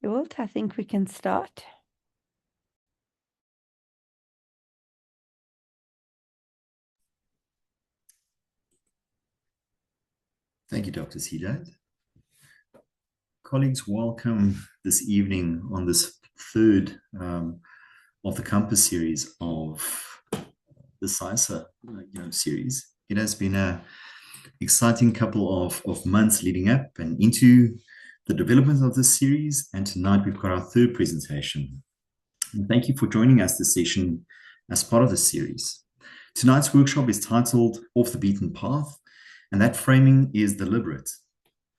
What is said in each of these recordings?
Ewald, I think we can start. Thank you, Dr. Seedad. Colleagues, welcome this evening on this third of the Compass series of the CISA series. It has been an exciting couple of months leading up and into the development of this series. And tonight we've got our third presentation. And thank you for joining us this session as part of the series. Tonight's workshop is titled Off the Beaten Path, and that framing is deliberate.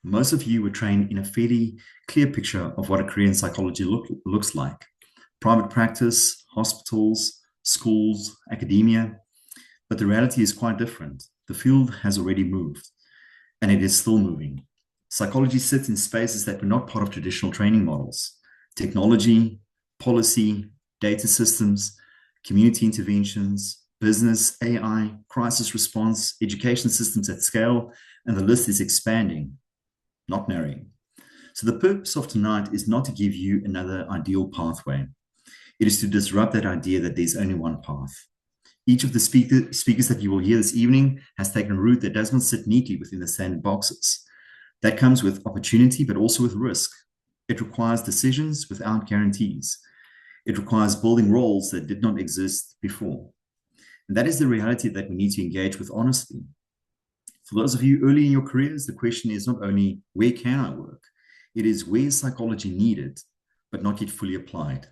Most of you were trained in a fairly clear picture of what a career in psychology looks like. Private practice, hospitals, schools, academia. But the reality is quite different. The field has already moved, and it is still moving. Psychology sits in spaces that were not part of traditional training models. Technology, policy, data systems, community interventions, business, AI, crisis response, education systems at scale, and the list is expanding, not narrowing. So the purpose of tonight is not to give you another ideal pathway. It is to disrupt that idea that there's only one path. Each of the speakers that you will hear this evening has taken a route that does not sit neatly within the standard boxes. That comes with opportunity, but also with risk. It requires decisions without guarantees. It requires building roles that did not exist before. And that is the reality that we need to engage with honestly. For those of you early in your careers, the question is not only where can I work? It is where is psychology needed, but not yet fully applied.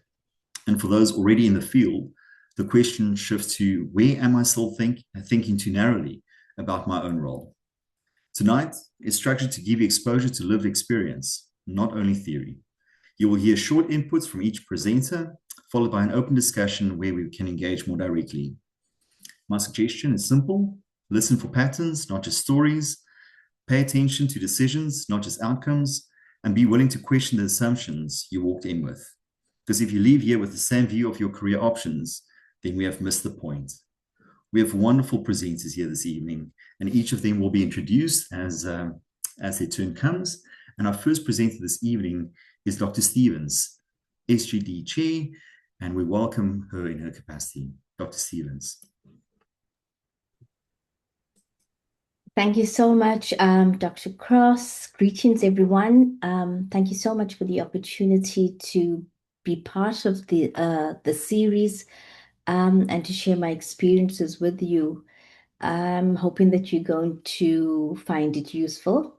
And for those already in the field, the question shifts to where am I still thinking too narrowly about my own role? Tonight is structured to give you exposure to lived experience, not only theory. You will hear short inputs from each presenter, followed by an open discussion where we can engage more directly. My suggestion is simple. Listen for patterns, not just stories. Pay attention to decisions, not just outcomes, and be willing to question the assumptions you walked in with. Because if you leave here with the same view of your career options, then we have missed the point. We have wonderful presenters here this evening, and each of them will be introduced as their turn comes. And our first presenter this evening is Dr. Stevens, SGD Chair, and we welcome her in her capacity. Dr. Stevens. Thank you so much, Dr. Cross. Greetings, everyone. Thank you so much for the opportunity to be part of the series and to share my experiences with you. I'm hoping that you're going to find it useful.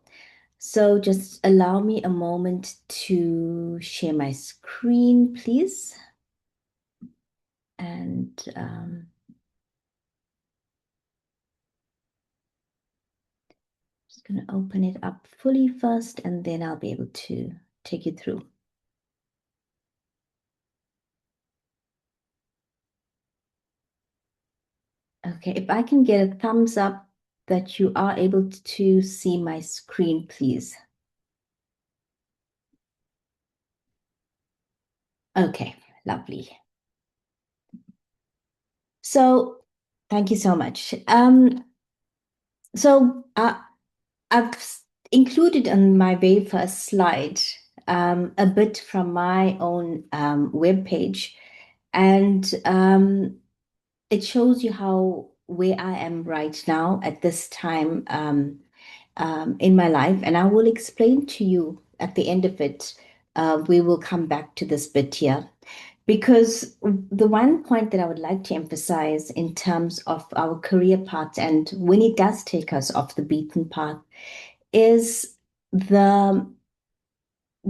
So just allow me a moment to share my screen, please. And going to open it up fully first, and then I'll be able to take you through. Okay, if I can get a thumbs up that you are able to see my screen, please. Okay, lovely. So thank you so much. I've included on my very first slide a bit from my own webpage, and it shows you where I am right now at this time in my life, and I will explain to you at the end of it. We will come back to this bit here. Because the one point that I would like to emphasize in terms of our career path and when it does take us off the beaten path is the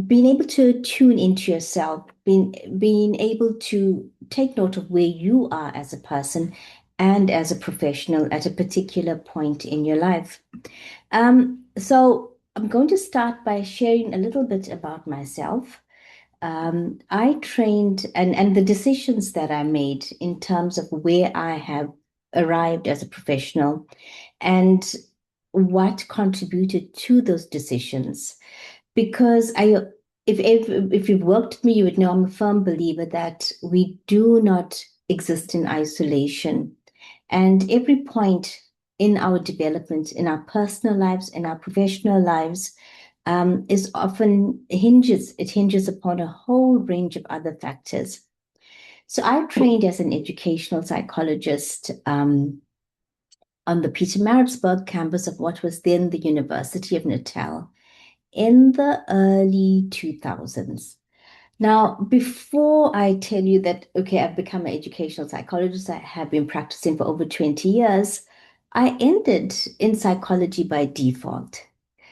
being able to tune into yourself, being able to take note of where you are as a person and as a professional at a particular point in your life. So I'm going to start by sharing a little bit about myself. I trained and the decisions that I made in terms of where I have arrived as a professional and what contributed to those decisions. Because if you've worked with me, you would know I'm a firm believer that we do not exist in isolation. And every point in our development, in our personal lives, in our professional lives, is often hinges upon a whole range of other factors. So I trained as an educational psychologist on the Pietermaritzburg campus of what was then the University of Natal in the early 2000s. Now, before I tell you that, okay, I've become an educational psychologist, I have been practicing for over 20 years, I ended in psychology by default.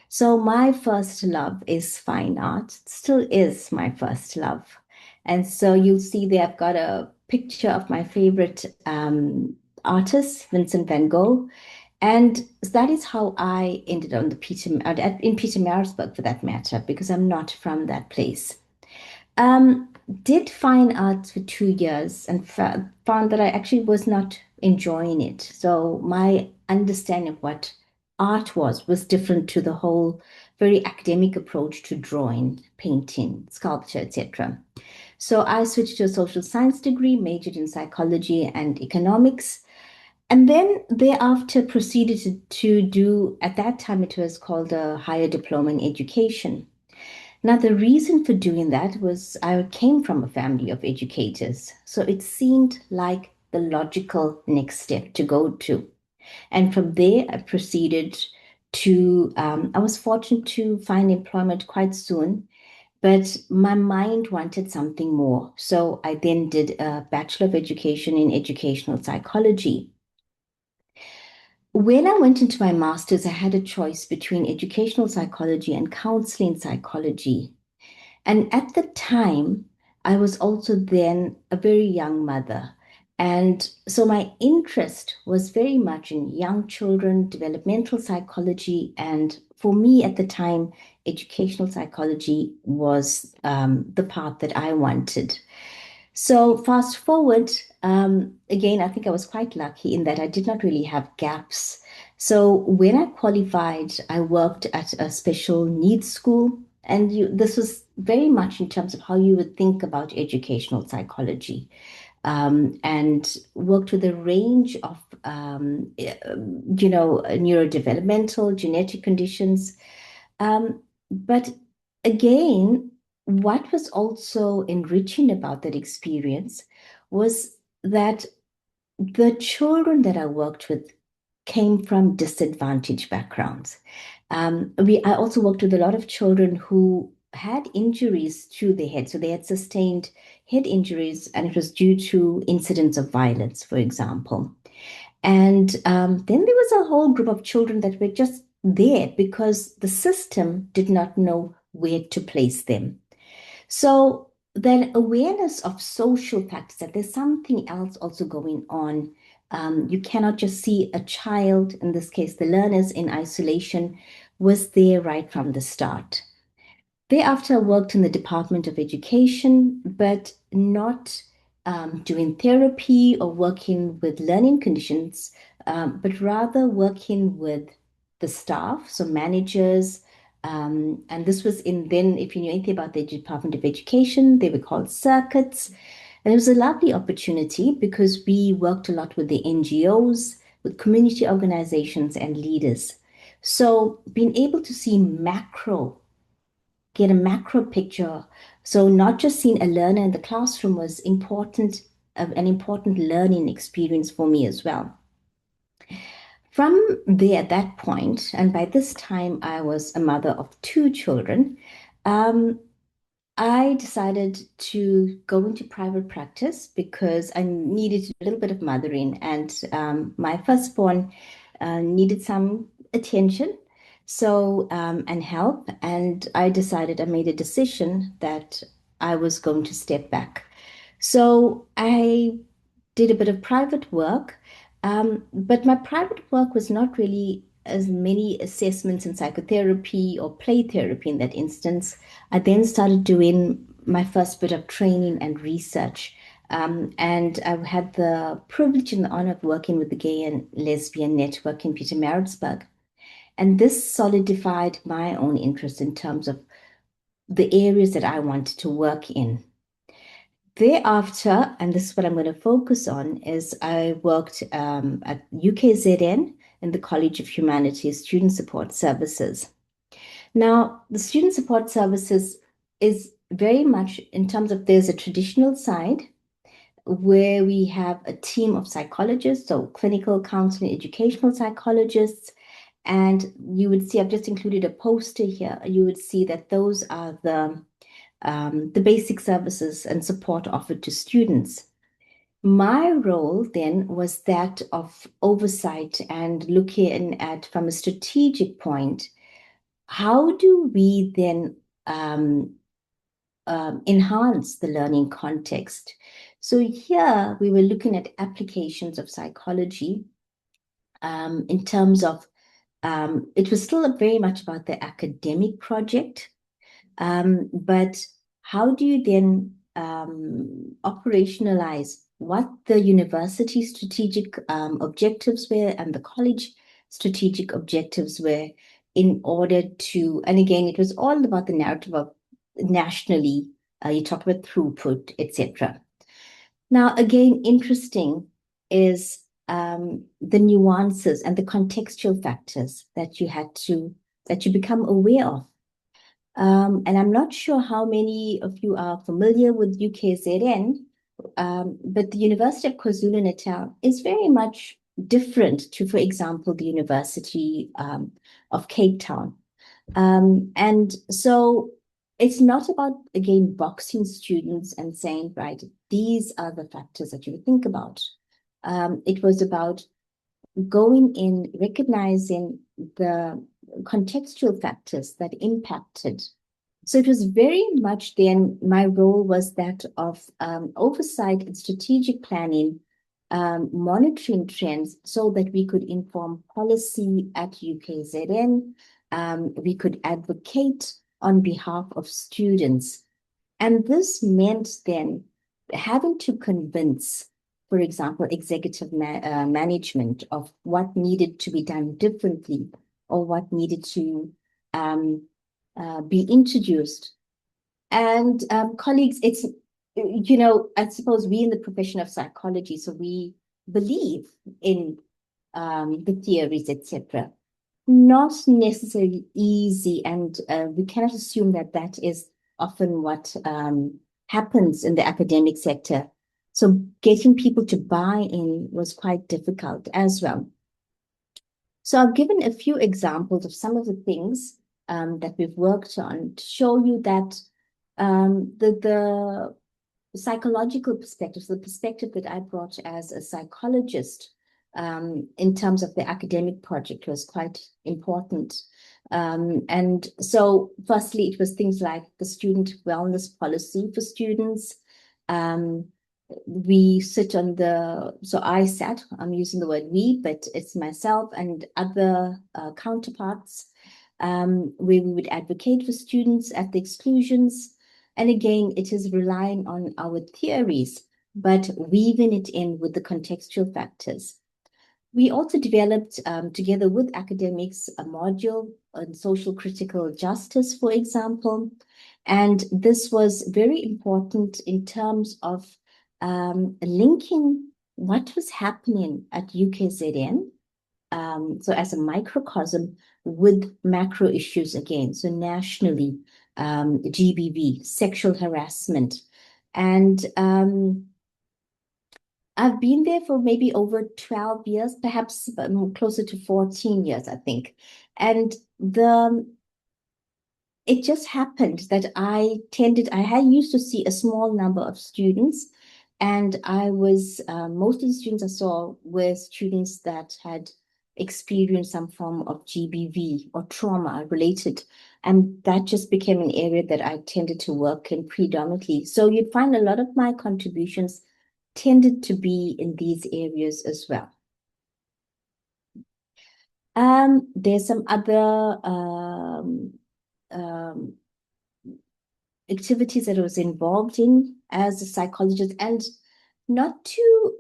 So my first love is fine art, still is my first love. And so you'll see there I've got a picture of my favorite artist, Vincent van Gogh. And that is how I ended on the in Pietermaritzburg for that matter, because I'm not from that place. Did fine arts for 2 years and found that I actually was not enjoying it. So my understanding of what art was different to the whole very academic approach to drawing, painting, sculpture, etc. So I switched to a social science degree, majored in psychology and economics, and then thereafter proceeded to do, at that time it was called a higher diploma in education. Now, the reason for doing that was I came from a family of educators, so it seemed like the logical next step to go to. And from there, I proceeded to, I was fortunate to find employment quite soon, but my mind wanted something more. So I then did a Bachelor of Education in Educational Psychology. When I went into my master's, I had a choice between educational psychology and counseling psychology. And at the time, I was also then a very young mother. And so my interest was very much in young children, developmental psychology. And for me at the time, educational psychology was the path that I wanted. So fast forward, again, I think I was quite lucky in that I did not really have gaps. So when I qualified, I worked at a special needs school, and this was very much in terms of how you would think about educational psychology, and worked with a range of, neurodevelopmental, genetic conditions. But again, what was also enriching about that experience was that the children that I worked with came from disadvantaged backgrounds. I also worked with a lot of children who had injuries to the head. So they had sustained head injuries, and it was due to incidents of violence, for example. And then there was a whole group of children that were just there because the system did not know where to place them. So then awareness of social factors, that there's something else also going on. You cannot just see a child, in this case, the learners in isolation, was there right from the start. Thereafter, I worked in the Department of Education, but not doing therapy or working with learning conditions, but rather working with the staff, so managers. And this was in then, if you knew anything about the Department of Education, they were called circuits. And it was a lovely opportunity because we worked a lot with the NGOs, with community organizations and leaders. So being able to see get a macro picture. So not just seeing a learner in the classroom was important, an important learning experience for me as well. From there, at that point, and by this time I was a mother of two children, I decided to go into private practice because I needed a little bit of mothering, and my firstborn needed some attention, so and help. And I made a decision that I was going to step back. So I did a bit of private work, but my private work was not really as many assessments in psychotherapy or play therapy in that instance. I then started doing my first bit of training and research. And I had the privilege and the honor of working with the Gay and Lesbian Network in Pietermaritzburg. And this solidified my own interest in terms of the areas that I wanted to work in. Thereafter, and this is what I'm going to focus on, is I worked at UKZN in the College of Humanities Student Support Services. Now, the student support services is very much in terms of there's a traditional side where we have a team of psychologists, so clinical counseling, educational psychologists, and you would see, I've just included a poster here. You would see that those are the basic services and support offered to students. My role then was that of oversight and looking at, from a strategic point, how do we then enhance the learning context? So here we were looking at applications of psychology in terms of it was still very much about the academic project, but how do you then operationalize what the university strategic objectives were and the college strategic objectives were in order to, and again, it was all about the narrative of nationally, you talk about throughput, etc. Now, again, interesting is the nuances and the contextual factors that you become aware of. And I'm not sure how many of you are familiar with UKZN, but the University of KwaZulu-Natal is very much different to, for example, the University of Cape Town. And so it's not about, again, boxing students and saying, right, these are the factors that you would think about. It was about going in, recognizing the contextual factors that impacted. So it was very much then, my role was that of oversight and strategic planning, monitoring trends so that we could inform policy at UKZN, we could advocate on behalf of students. And this meant then having to convince, for example, executive management of what needed to be done differently or what needed to be introduced. And colleagues, it's, I suppose we in the profession of psychology, so we believe in the theories, etc. Not necessarily easy, and we cannot assume that that is often what happens in the academic sector. So getting people to buy in was quite difficult as well. So I've given a few examples of some of the things that we've worked on to show you that the psychological perspective, so the perspective that I brought as a psychologist in terms of the academic project was quite important. And so firstly, it was things like the student wellness policy for students. We sit on I'm using the word we, but it's myself and other counterparts, where we would advocate for students at the exclusions. And again, it is relying on our theories, but weaving it in with the contextual factors. We also developed, together with academics, a module on social critical justice, for example. And this was very important in terms of linking what was happening at UKZN, so as a microcosm, with macro issues again, so nationally, GBV, sexual harassment. And I've been there for maybe over 12 years, perhaps closer to 14 years, I think. And it just happened that I used to see a small number of students, and most of the students I saw were students that had experienced some form of GBV or trauma related. And that just became an area that I tended to work in predominantly. So you'd find a lot of my contributions tended to be in these areas as well. There's some other activities that I was involved in as a psychologist, and not to,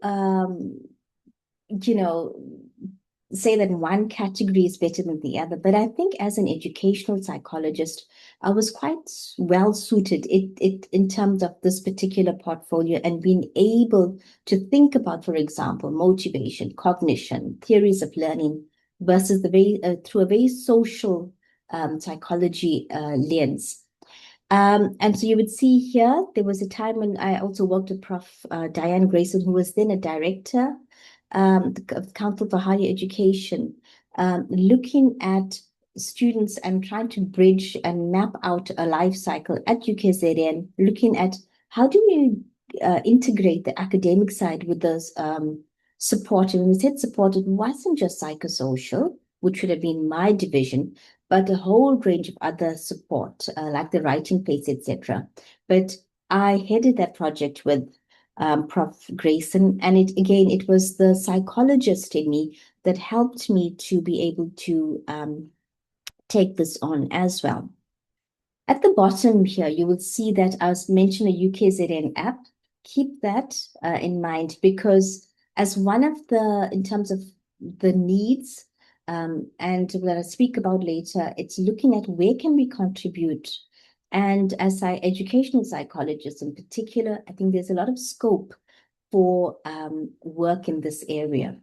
say that one category is better than the other, but I think as an educational psychologist, I was quite well suited in terms of this particular portfolio and being able to think about, for example, motivation, cognition, theories of learning versus through a very social psychology lens. And so you would see here, there was a time when I also worked with Prof. Diane Grayson, who was then a director of the Council for Higher Education, looking at students and trying to bridge and map out a life cycle at UKZN, looking at how do we integrate the academic side with those support. And when we said support, it wasn't just psychosocial, which would have been my division, but a whole range of other support, like the writing place, etc. But I headed that project with Prof. Grayson, and it was the psychologist in me that helped me to be able to take this on as well. At the bottom here, you will see that I was mentioning a UKZN app. Keep that in mind, because as one of the, in terms of the needs, and that I speak about later, it's looking at where can we contribute. And as educational psychologists in particular, I think there's a lot of scope for work in this area.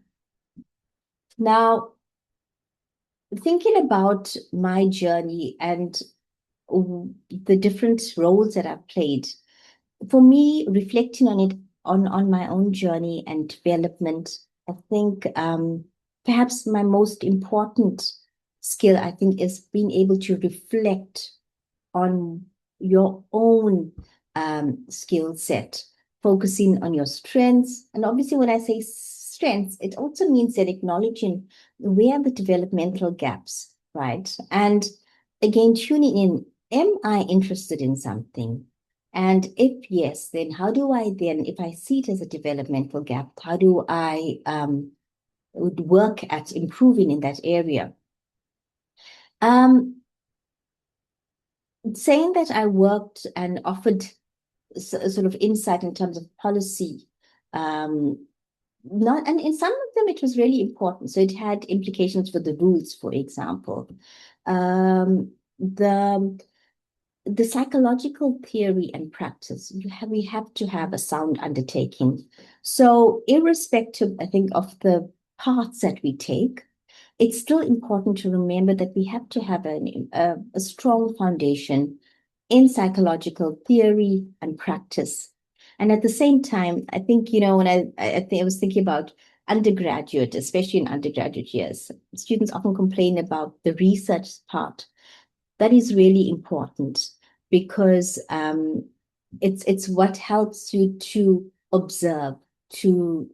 Now, thinking about my journey and the different roles that I've played, for me, reflecting on it on my own journey and development, I think perhaps my most important skill, I think, is being able to reflect on your own skill set, focusing on your strengths. And obviously, when I say strengths, it also means that acknowledging where are the developmental gaps, right? And again, tuning in, am I interested in something? And if yes, then how do I then, if I see it as a developmental gap, how do I would work at improving in that area? Saying that I worked and offered sort of insight in terms of policy, not, and in some of them it was really important. So it had implications for the rules, for example. The psychological theory and practice, we have to have a sound undertaking. So irrespective, I think, of the paths that we take, it's still important to remember that we have to have a strong foundation in psychological theory and practice. And at the same time, I think, when I think I was thinking about undergraduate, especially in undergraduate years, students often complain about the research part. That is really important, because it's what helps you to observe, to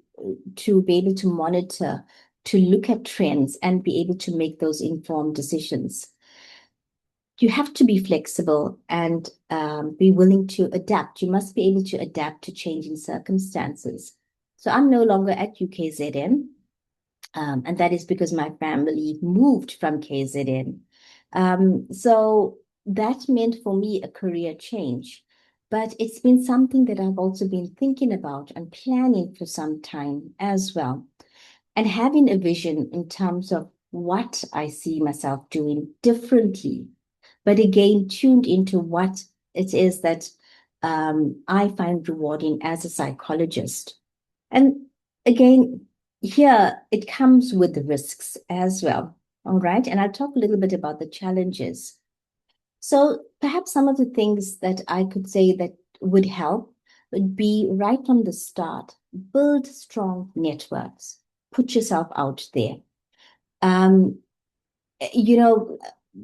be able to monitor, to look at trends and be able to make those informed decisions. You have to be flexible and be willing to adapt. You must be able to adapt to changing circumstances. So I'm no longer at UKZN, and that is because my family moved from KZN. So that meant for me a career change, but it's been something that I've also been thinking about and planning for some time as well, and having a vision in terms of what I see myself doing differently, but again, tuned into what it is that I find rewarding as a psychologist. And again, here it comes with the risks as well. All right. And I'll talk a little bit about the challenges. So perhaps some of the things that I could say that would help would be right from the start, build strong networks, put yourself out there.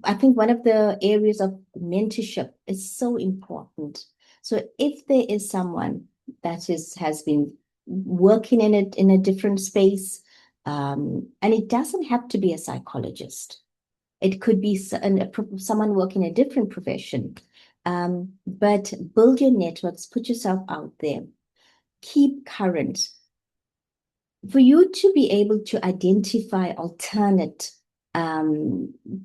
I think one of the areas of mentorship is so important. So if there is someone that has been working in a different space, and it doesn't have to be a psychologist. It could be someone working a different profession. But build your networks, put yourself out there, keep current. For you to be able to identify alternate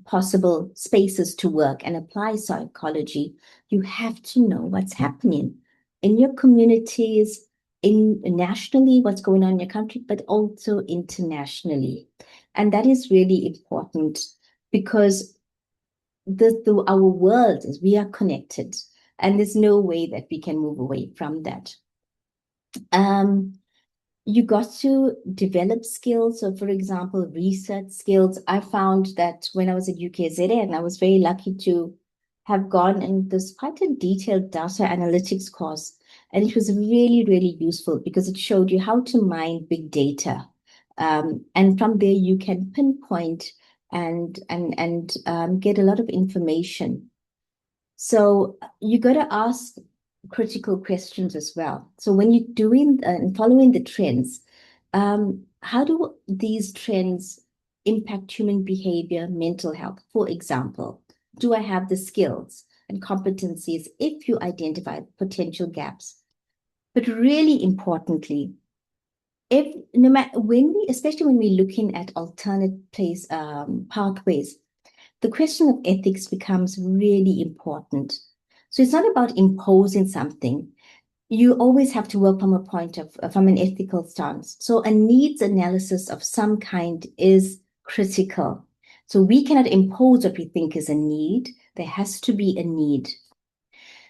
possible spaces to work and apply psychology, you have to know what's happening in your communities, nationally, what's going on in your country, but also internationally. And that is really important, because our world is, we are connected, and there's no way that we can move away from that. you got to develop skills. So, for example, research skills. I found that when I was at UKZN, I was very lucky to have gone, and there's quite a detailed data analytics course. And it was really, really useful because it showed you how to mine big data. And from there, you can pinpoint and get a lot of information. So you got to ask critical questions as well. So when you're doing and following the trends, how do these trends impact human behavior, mental health? For example, do I have the skills and competencies if you identify potential gaps? But really importantly, if no matter when we, especially when we're looking at alternate pathways, the question of ethics becomes really important. So it's not about imposing something. You always have to work from a point of, from an ethical stance. So a needs analysis of some kind is critical. So we cannot impose what we think is a need. There has to be a need.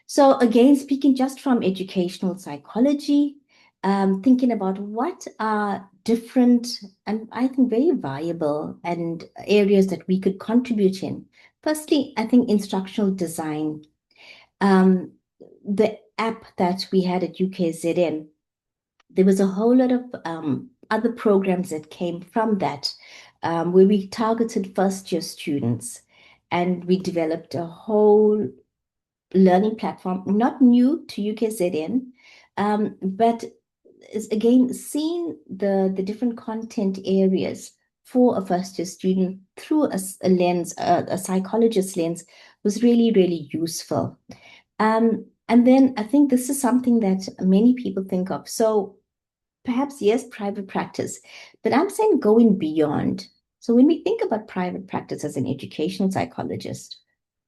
So again, speaking just from educational psychology, thinking about what are different and I think very viable and areas that we could contribute in. Firstly, I think instructional design. The app that we had at UKZN, there was a whole lot of other programs that came from that, where we targeted first-year students, and we developed a whole learning platform, not new to UKZN, but is again seeing the different content areas for a first-year student through a lens, a psychologist lens, was really, really useful. And then I think this is something that many people think of. So perhaps, yes, private practice, but I'm saying going beyond. So when we think about private practice as an educational psychologist,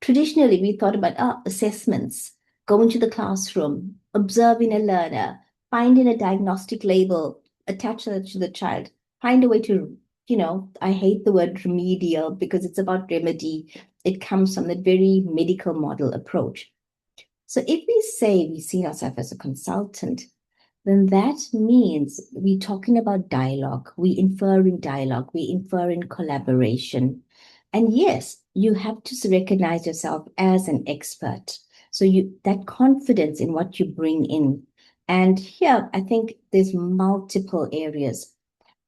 traditionally we thought about assessments, going to the classroom, observing a learner, finding a diagnostic label, attach it to the child, find a way to, I hate the word remedial because it's about remedy. It comes from that very medical model approach. So if we say we see ourselves as a consultant, then that means we're talking about dialogue. We infer in dialogue. We infer in collaboration. And yes, you have to recognize yourself as an expert. So that confidence in what you bring in. And here, I think there's multiple areas.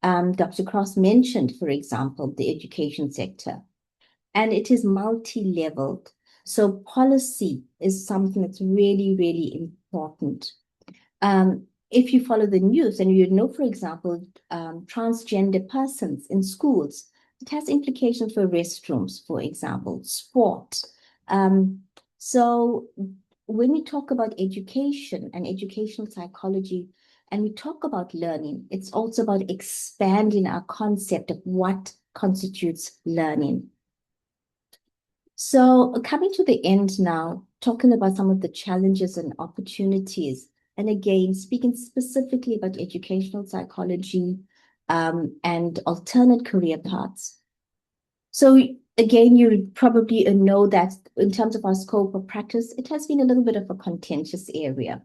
Dr. Cross mentioned, for example, the education sector, and it is multi-leveled. So policy is something that's really, really important. If you follow the news and you know, for example, transgender persons in schools, it has implications for restrooms, for example, sport. So when we talk about education and educational psychology, and we talk about learning, it's also about expanding our concept of what constitutes learning. So coming to the end now, talking about some of the challenges and opportunities, and again, speaking specifically about educational psychology and alternate career paths. So again, you probably know that in terms of our scope of practice, it has been a little bit of a contentious area.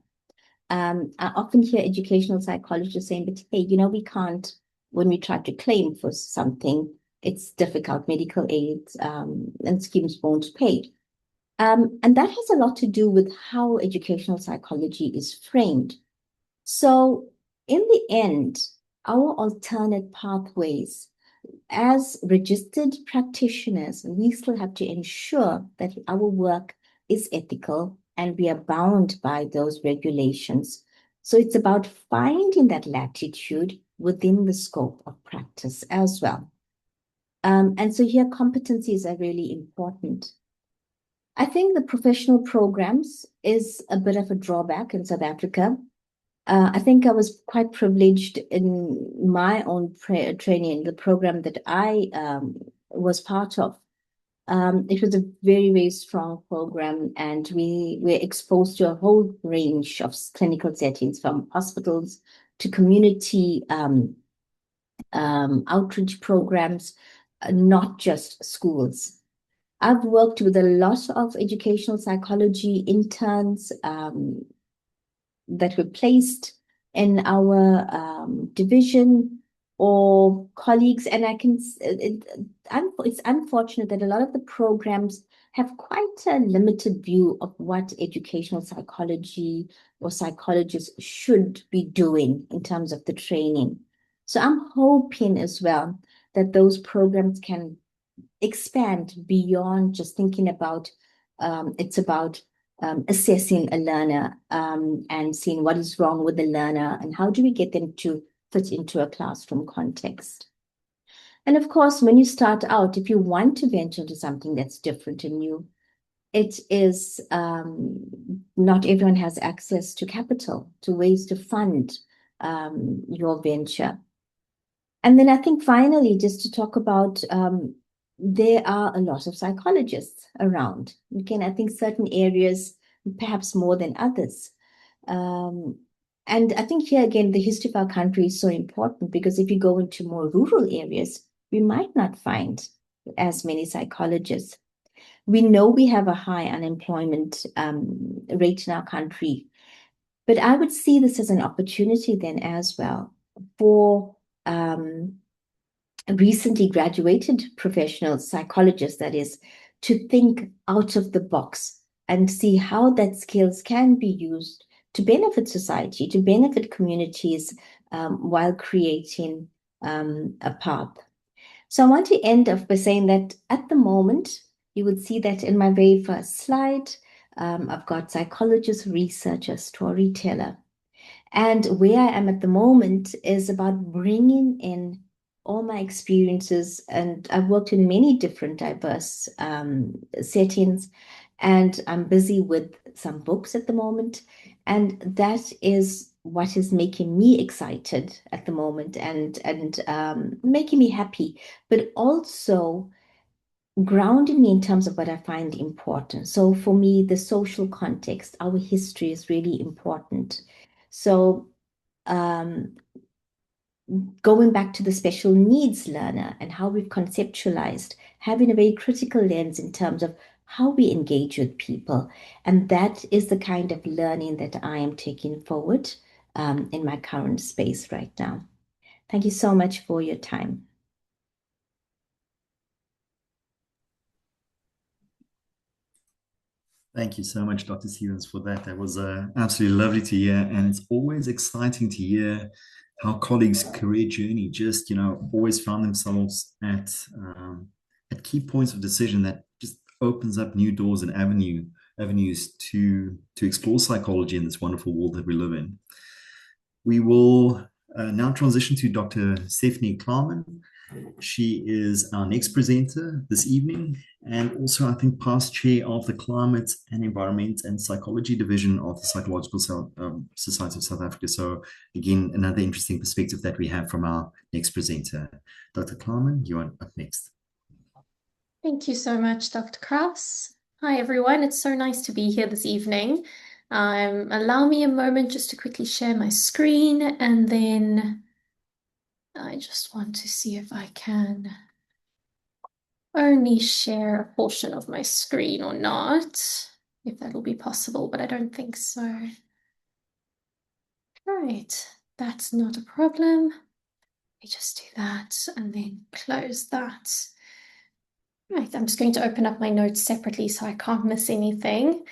I often hear educational psychologists saying, but hey, we can't, when we try to claim for something, it's difficult, medical aid and schemes won't pay. And that has a lot to do with how educational psychology is framed. So in the end, our alternate pathways, as registered practitioners, we still have to ensure that our work is ethical and we are bound by those regulations. So it's about finding that latitude within the scope of practice as well. And so here competencies are really important. I think the professional programs is a bit of a drawback in South Africa. I think I was quite privileged in my own training, the program that I was part of. It was a very, very strong program, and we were exposed to a whole range of clinical settings, from hospitals to community outreach programs, not just schools. I've worked with a lot of educational psychology interns that were placed in our division or colleagues, and it's unfortunate that a lot of the programs have quite a limited view of what educational psychology or psychologists should be doing in terms of the training. So I'm hoping as well that those programs can expand beyond just thinking about it's about assessing a learner and seeing what is wrong with the learner and how do we get them to fit into a classroom context. And of course, when you start out, if you want to venture into something that's different and new, it is not everyone has access to capital, to ways to fund your venture. And then I think finally, just to talk about there are a lot of psychologists around. Again, I think certain areas, perhaps more than others. And I think here again, the history of our country is so important because if you go into more rural areas, we might not find as many psychologists. We know we have a high unemployment rate in our country, but I would see this as an opportunity then as well for recently graduated professional psychologists, that is, to think out of the box and see how that skills can be used to benefit society, to benefit communities while creating a path. So I want to end off by saying that at the moment, you would see that in my very first slide, I've got psychologist, researcher, storyteller. And where I am at the moment is about bringing in all my experiences. And I've worked in many different diverse settings, and I'm busy with some books at the moment. And that is what is making me excited at the moment and making me happy, but also grounding me in terms of what I find important. So for me, the social context, our history is really important. So going back to the special needs learner and how we've conceptualized, having a very critical lens in terms of how we engage with people. And that is the kind of learning that I am taking forward in my current space right now. Thank you so much for your time. Thank you so much, Dr. Stevens, for that. That was absolutely lovely to hear. And it's always exciting to hear how colleagues' career journey just, always found themselves at key points of decision that just opens up new doors and avenues to explore psychology in this wonderful world that we live in. We will now transition to Dr. Stephanie Klarman. She is our next presenter this evening, and also, I think, past chair of the Climate and Environment and Psychology Division of the Psychological Society of South Africa. So, again, another interesting perspective that we have from our next presenter. Dr. Klarman, you are up next. Thank you so much, Dr. Kraus. Hi, everyone. It's so nice to be here this evening. Allow me a moment just to quickly share my screen, and then I just want to see if I can only share a portion of my screen or not, if that'll be possible, but I don't think so. Right, that's not a problem. Let me just do that and then close that. Right, I'm just going to open up my notes separately so I can't miss anything.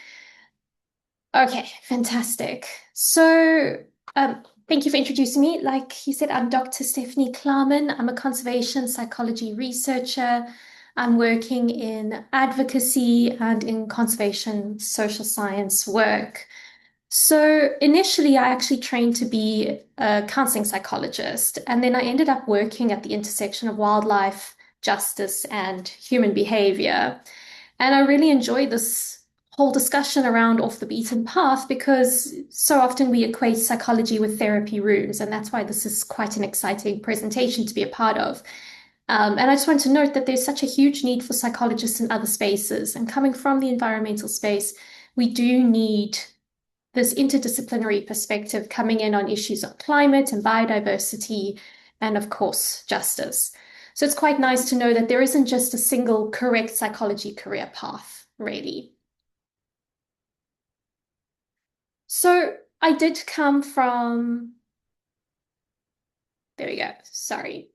Okay, fantastic. So, thank you for introducing me. Like you said, I'm Dr. Stephanie Klarman. I'm a conservation psychology researcher. I'm working in advocacy and in conservation social science work. So initially, I actually trained to be a counseling psychologist, and then I ended up working at the intersection of wildlife, justice, and human behavior. And I really enjoy this whole discussion around off the beaten path because so often we equate psychology with therapy rooms, and that's why this is quite an exciting presentation to be a part of. And I just want to note that there's such a huge need for psychologists in other spaces. And coming from the environmental space, we do need this interdisciplinary perspective coming in on issues of climate and biodiversity, and of course, justice. So it's quite nice to know that there isn't just a single correct psychology career path, really. So I did come from there we go. Sorry.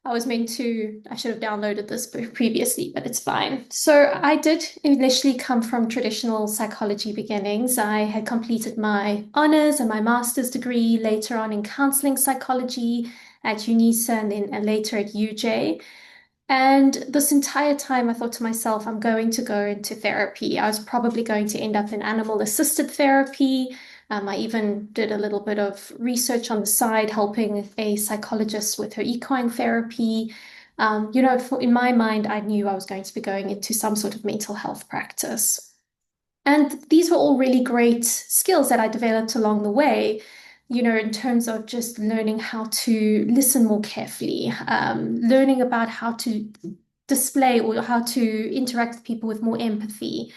I should have downloaded this previously, but it's fine. So I did initially come from traditional psychology beginnings. I had completed my honors and my master's degree later on in counseling psychology at UNISA and then later at UJ. And this entire time I thought to myself, I'm going to go into therapy. I was probably going to end up in animal-assisted therapy. I even did a little bit of research on the side, helping a psychologist with her equine therapy. In my mind, I knew I was going to be going into some sort of mental health practice. And these were all really great skills that I developed along the way, in terms of just learning how to listen more carefully, learning about how to display or how to interact with people with more empathy.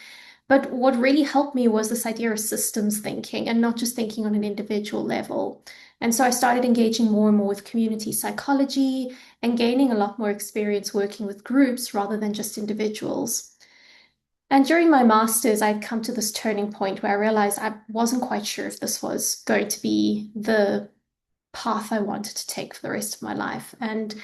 But what really helped me was this idea of systems thinking and not just thinking on an individual level. And so I started engaging more and more with community psychology and gaining a lot more experience working with groups rather than just individuals. And during my master's, I'd come to this turning point where I realized I wasn't quite sure if this was going to be the path I wanted to take for the rest of my life. And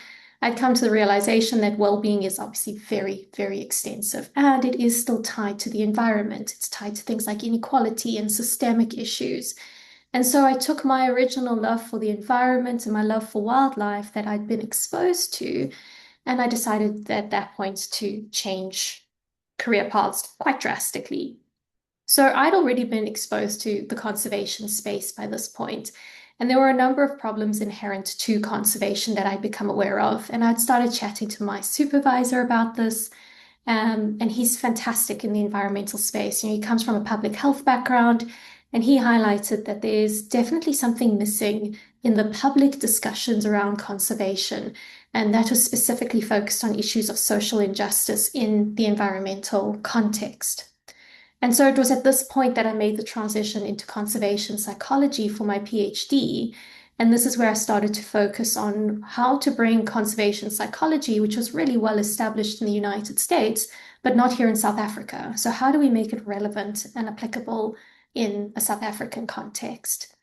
I'd come to the realization that well-being is obviously very, very extensive, and it is still tied to the environment. It's tied to things like inequality and systemic issues. And so I took my original love for the environment and my love for wildlife that I'd been exposed to, and I decided at that point to change career paths quite drastically. So I'd already been exposed to the conservation space by this point. And there were a number of problems inherent to conservation that I'd become aware of. And I'd started chatting to my supervisor about this. And he's fantastic in the environmental space. He comes from a public health background, and he highlighted that there's definitely something missing in the public discussions around conservation. And that was specifically focused on issues of social injustice in the environmental context. And so it was at this point that I made the transition into conservation psychology for my PhD. And this is where I started to focus on how to bring conservation psychology, which was really well established in the United States, but not here in South Africa. So how do we make it relevant and applicable in a South African context?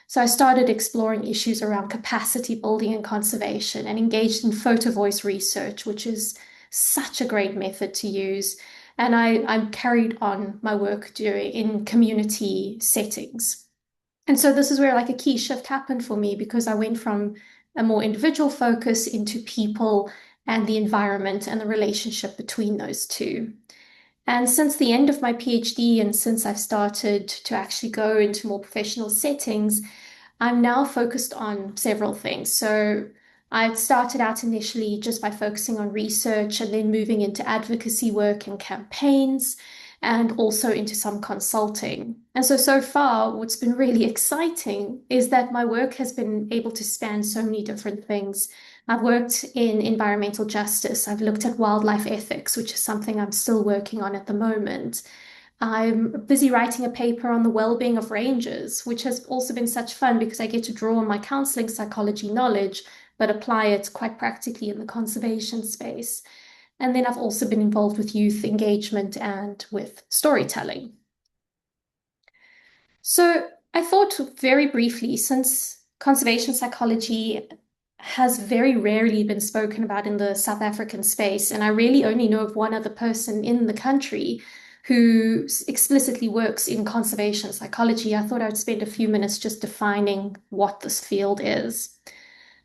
So I started exploring issues around capacity building and conservation and engaged in photo voice research, which is such a great method to use. And I carried on my work in community settings. And so this is where like a key shift happened for me, because I went from a more individual focus into people and the environment and the relationship between those two. And since the end of my PhD, and since I've started to actually go into more professional settings, I'm now focused on several things. So I started out initially just by focusing on research and then moving into advocacy work and campaigns, and also into some consulting. And so far, what's been really exciting is that my work has been able to span so many different things. I've worked in environmental justice. I've looked at wildlife ethics, which is something I'm still working on at the moment. I'm busy writing a paper on the well-being of rangers, which has also been such fun because I get to draw on my counseling psychology knowledge, but apply it quite practically in the conservation space. And then I've also been involved with youth engagement and with storytelling. So I thought very briefly, since conservation psychology has very rarely been spoken about in the South African space, and I really only know of one other person in the country who explicitly works in conservation psychology, I thought I would spend a few minutes just defining what this field is.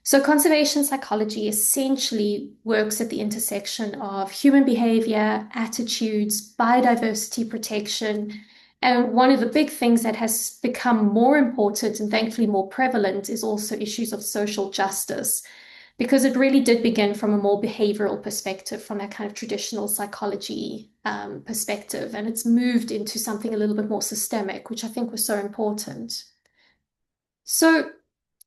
So conservation psychology essentially works at the intersection of human behavior, attitudes, biodiversity protection, and one of the big things that has become more important and thankfully more prevalent is also issues of social justice, because it really did begin from a more behavioral perspective, from that kind of traditional psychology perspective, and it's moved into something a little bit more systemic, which I think was so important. So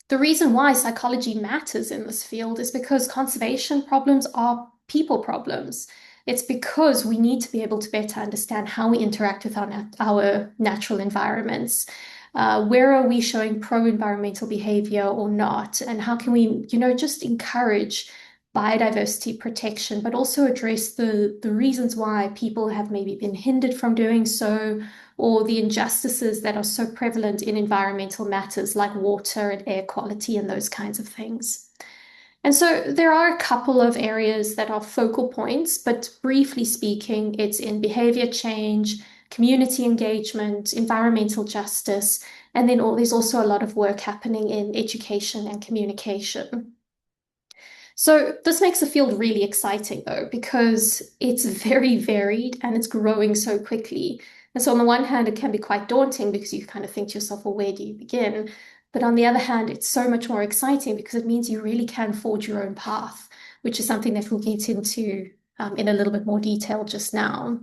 the reason why psychology matters in this field is because conservation problems are people problems. It's because we need to be able to better understand how we interact with our natural environments. Where are we showing pro-environmental behavior or not? And how can we, just encourage biodiversity protection, but also address the reasons why people have maybe been hindered from doing so, or the injustices that are so prevalent in environmental matters like water and air quality and those kinds of things. And so there are a couple of areas that are focal points, but briefly speaking, it's in behavior change, community engagement, environmental justice, and then there's also a lot of work happening in education and communication. So this makes the field really exciting, though, because it's very varied and it's growing so quickly. And so on the one hand, it can be quite daunting because you kind of think to yourself, well, where do you begin? But on the other hand, it's so much more exciting because it means you really can forge your own path, which is something that we'll get into in a little bit more detail just now.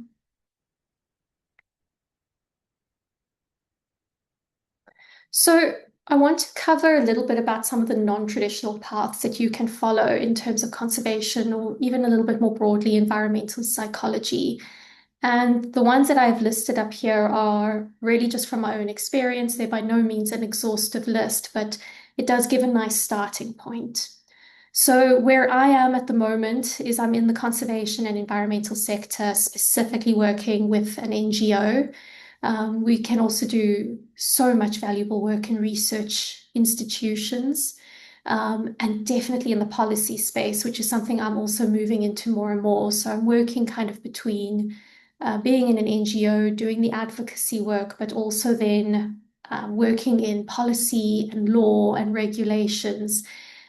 So I want to cover a little bit about some of the non-traditional paths that you can follow in terms of conservation, or even a little bit more broadly, environmental psychology. And the ones that I've listed up here are really just from my own experience. They're by no means an exhaustive list, but it does give a nice starting point. So where I am at the moment is I'm in the conservation and environmental sector, specifically working with an NGO. We can also do so much valuable work in research institutions, and definitely in the policy space, which is something I'm also moving into more and more. So I'm working kind of between being in an NGO, doing the advocacy work, but also then working in policy and law and regulations.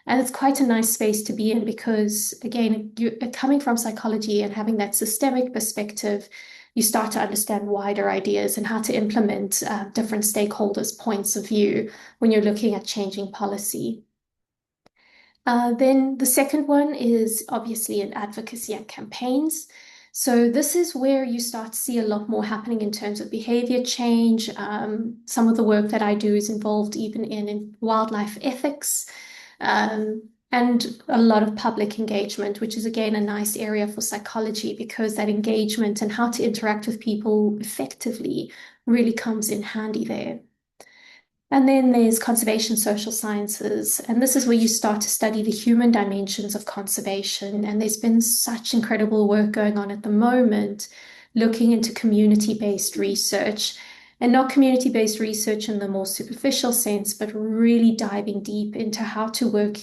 And it's quite a nice space to be in because, again, coming from psychology and having that systemic perspective, you start to understand wider ideas and how to implement different stakeholders' points of view when you're looking at changing policy. Then the second one is obviously in advocacy and campaigns. So this is where you start to see a lot more happening in terms of behavior change. Some of the work that I do is involved even in wildlife ethics. And a lot of public engagement, which is again a nice area for psychology because that engagement and how to interact with people effectively really comes in handy there. And then there's conservation social sciences, and this is where you start to study the human dimensions of conservation. And there's been such incredible work going on at the moment, looking into community-based research. And not community-based research in the more superficial sense, but really diving deep into how to work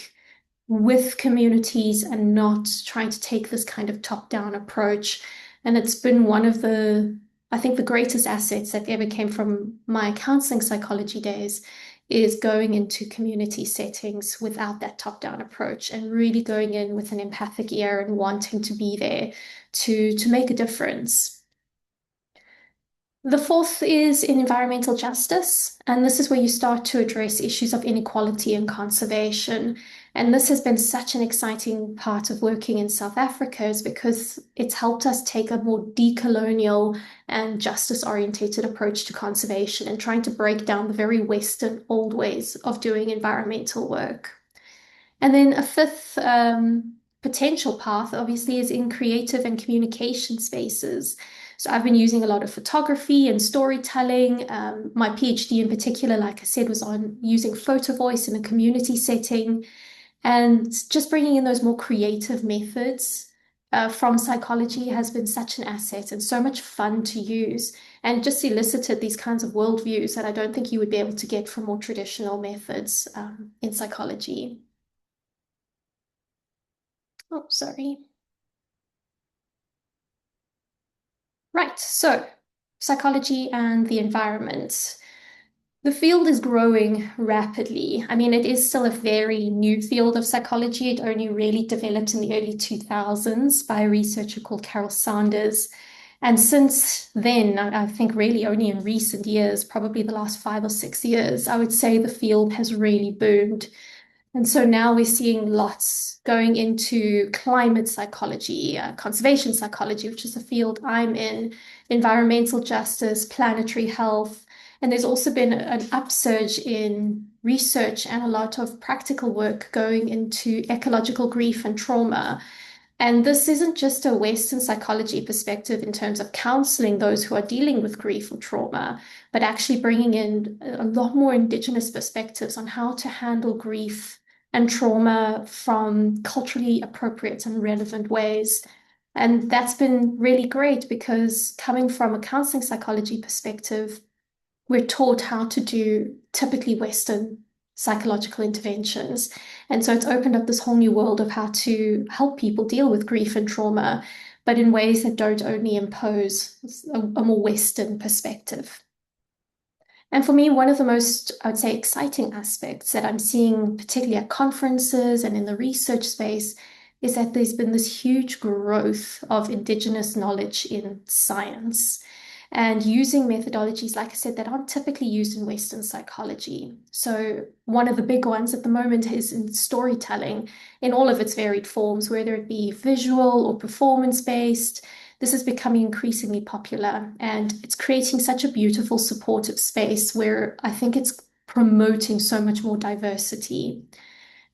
with communities and not trying to take this kind of top-down approach. And it's been one of the, I think, the greatest assets that ever came from my counseling psychology days is going into community settings without that top-down approach and really going in with an empathic ear and wanting to be there to make a difference. The fourth is in environmental justice, and this is where you start to address issues of inequality and conservation. And this has been such an exciting part of working in South Africa, is because it's helped us take a more decolonial and justice-orientated approach to conservation and trying to break down the very Western old ways of doing environmental work. And then a fifth potential path, obviously, is in creative and communication spaces. So I've been using a lot of photography and storytelling. My PhD in particular, like I said, was on using photo voice in a community setting and just bringing in those more creative methods from psychology has been such an asset and so much fun to use, and just elicited these kinds of worldviews that I don't think you would be able to get from more traditional methods in psychology. Oh, sorry. Right, so psychology and the environment. The field is growing rapidly. I mean, it is still a very new field of psychology. It only really developed in the early 2000s by a researcher called Carol Sanders. And since then, I think really only in recent years, probably the last 5 or 6 years, I would say the field has really boomed. And so now we're seeing lots going into climate psychology, conservation psychology, which is a field I'm in, environmental justice, planetary health. And there's also been an upsurge in research and a lot of practical work going into ecological grief and trauma. And this isn't just a Western psychology perspective in terms of counseling those who are dealing with grief or trauma, but actually bringing in a lot more Indigenous perspectives on how to handle grief and trauma from culturally appropriate and relevant ways. And that's been really great because coming from a counseling psychology perspective, we're taught how to do typically Western psychological interventions. And so it's opened up this whole new world of how to help people deal with grief and trauma, but in ways that don't only impose a more Western perspective. And for me, one of the most, I would say, exciting aspects that I'm seeing, particularly at conferences and in the research space, is that there's been this huge growth of Indigenous knowledge in science and using methodologies, like I said, that aren't typically used in Western psychology. So one of the big ones at the moment is in storytelling in all of its varied forms, whether it be visual or performance-based. This is becoming increasingly popular, and it's creating such a beautiful supportive space where I think it's promoting so much more diversity.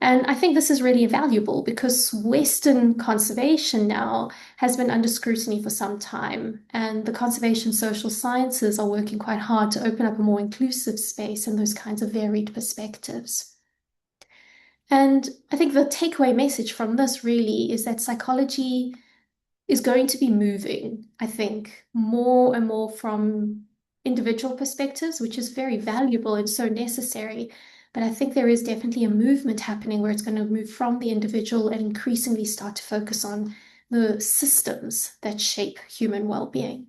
And I think this is really valuable because Western conservation now has been under scrutiny for some time, and the conservation social sciences are working quite hard to open up a more inclusive space and those kinds of varied perspectives. And I think the takeaway message from this really is that psychology is going to be moving, I think, more and more from individual perspectives, which is very valuable and so necessary. But I think there is definitely a movement happening where it's going to move from the individual and increasingly start to focus on the systems that shape human well-being.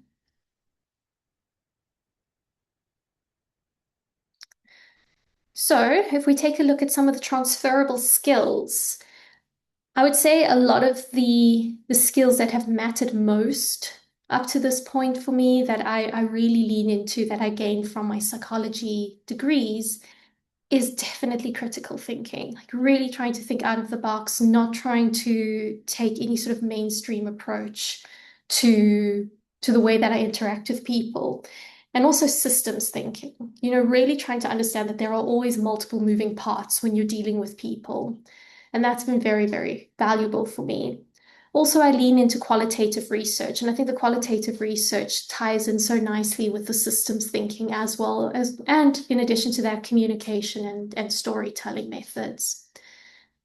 So if we take a look at some of the transferable skills, I would say a lot of the skills that have mattered most up to this point for me that I really lean into, that I gained from my psychology degrees, is definitely critical thinking, like really trying to think out of the box, not trying to take any sort of mainstream approach to the way that I interact with people. And also systems thinking, really trying to understand that there are always multiple moving parts when you're dealing with people. And that's been very, very valuable for me. Also, I lean into qualitative research, and I think the qualitative research ties in so nicely with the systems thinking as well as, and in addition to that, communication and storytelling methods.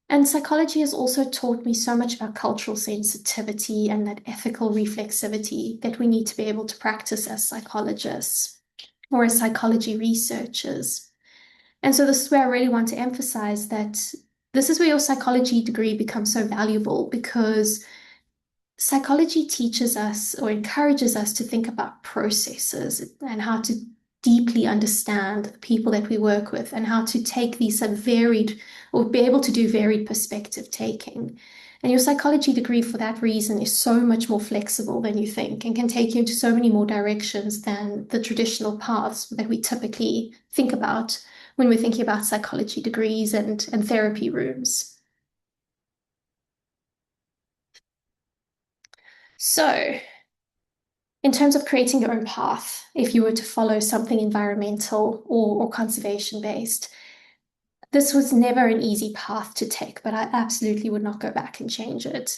And psychology has also taught me so much about cultural sensitivity and that ethical reflexivity that we need to be able to practice as psychologists or as psychology researchers. And so this is where I really want to emphasize that this is where your psychology degree becomes so valuable, because psychology teaches us or encourages us to think about processes and how to deeply understand the people that we work with and how to take these varied, or be able to do varied perspective taking. And your psychology degree, for that reason, is so much more flexible than you think and can take you into so many more directions than the traditional paths that we typically think about when we're thinking about psychology degrees and therapy rooms. So, in terms of creating your own path, if you were to follow something environmental or conservation-based, this was never an easy path to take, but I absolutely would not go back and change it.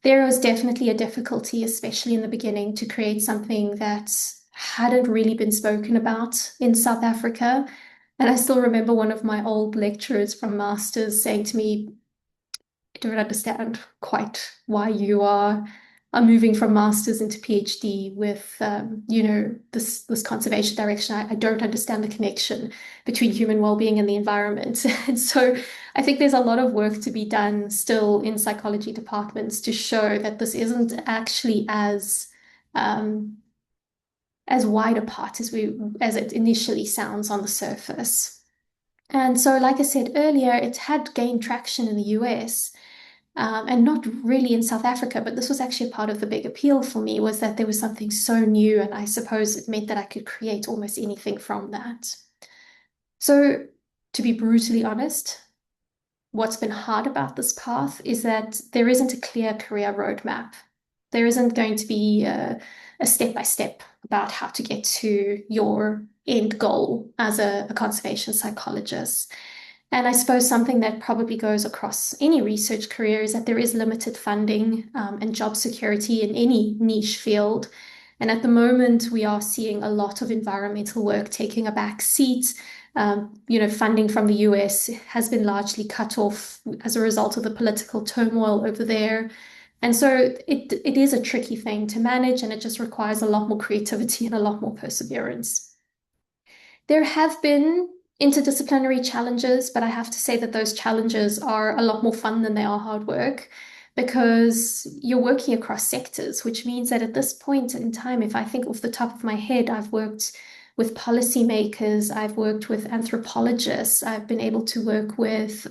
There was definitely a difficulty, especially in the beginning, to create something that hadn't really been spoken about in South Africa. And I still remember one of my old lecturers from Masters saying to me, I don't understand quite why you are moving from Masters into PhD with, this conservation direction. I don't understand the connection between human well-being and the environment. And so I think there's a lot of work to be done still in psychology departments to show that this isn't actually as wide apart as it initially sounds on the surface. And so, like I said earlier, it had gained traction in the US and not really in South Africa, but this was actually part of the big appeal for me, was that there was something so new, and I suppose it meant that I could create almost anything from that. So, to be brutally honest, what's been hard about this path is that there isn't a clear career roadmap. There isn't going to be a step-by-step about how to get to your end goal as a conservation psychologist. And I suppose something that probably goes across any research career is that there is limited funding and job security in any niche field. And at the moment, we are seeing a lot of environmental work taking a back seat. Funding from the US has been largely cut off as a result of the political turmoil over there. And so it is a tricky thing to manage, and it just requires a lot more creativity and a lot more perseverance. There have been interdisciplinary challenges, but I have to say that those challenges are a lot more fun than they are hard work, because you're working across sectors, which means that at this point in time, if I think off the top of my head, I've worked with policymakers, I've worked with anthropologists, I've been able to work with,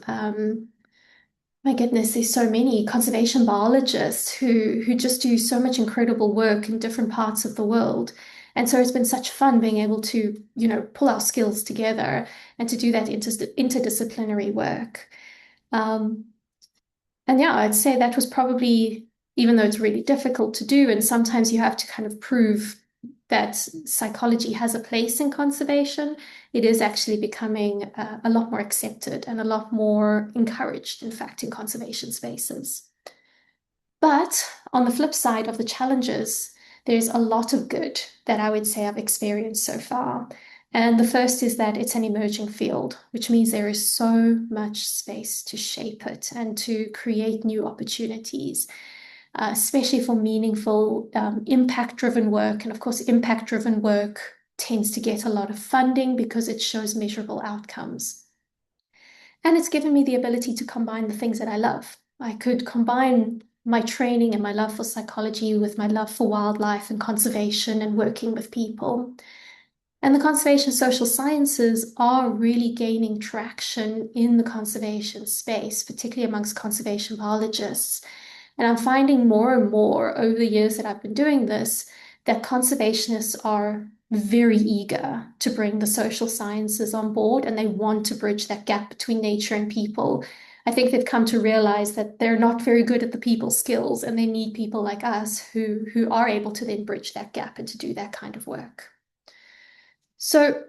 my goodness, there's so many conservation biologists who just do so much incredible work in different parts of the world. And so it's been such fun being able to, pull our skills together and to do that interdisciplinary work. And yeah, I'd say that was probably, even though it's really difficult to do, and sometimes you have to kind of prove that psychology has a place in conservation, it is actually becoming a lot more accepted and a lot more encouraged, in fact, in conservation spaces. But on the flip side of the challenges, there's a lot of good that I would say I've experienced so far. And the first is that it's an emerging field, which means there is so much space to shape it and to create new opportunities, especially for meaningful, impact-driven work. And of course, impact-driven work tends to get a lot of funding because it shows measurable outcomes. And it's given me the ability to combine the things that I love. I could combine my training and my love for psychology with my love for wildlife and conservation and working with people. And the conservation social sciences are really gaining traction in the conservation space, particularly amongst conservation biologists. And I'm finding more and more over the years that I've been doing this, that conservationists are very eager to bring the social sciences on board, and they want to bridge that gap between nature and people. I think they've come to realize that they're not very good at the people skills, and they need people like us who are able to then bridge that gap and to do that kind of work. So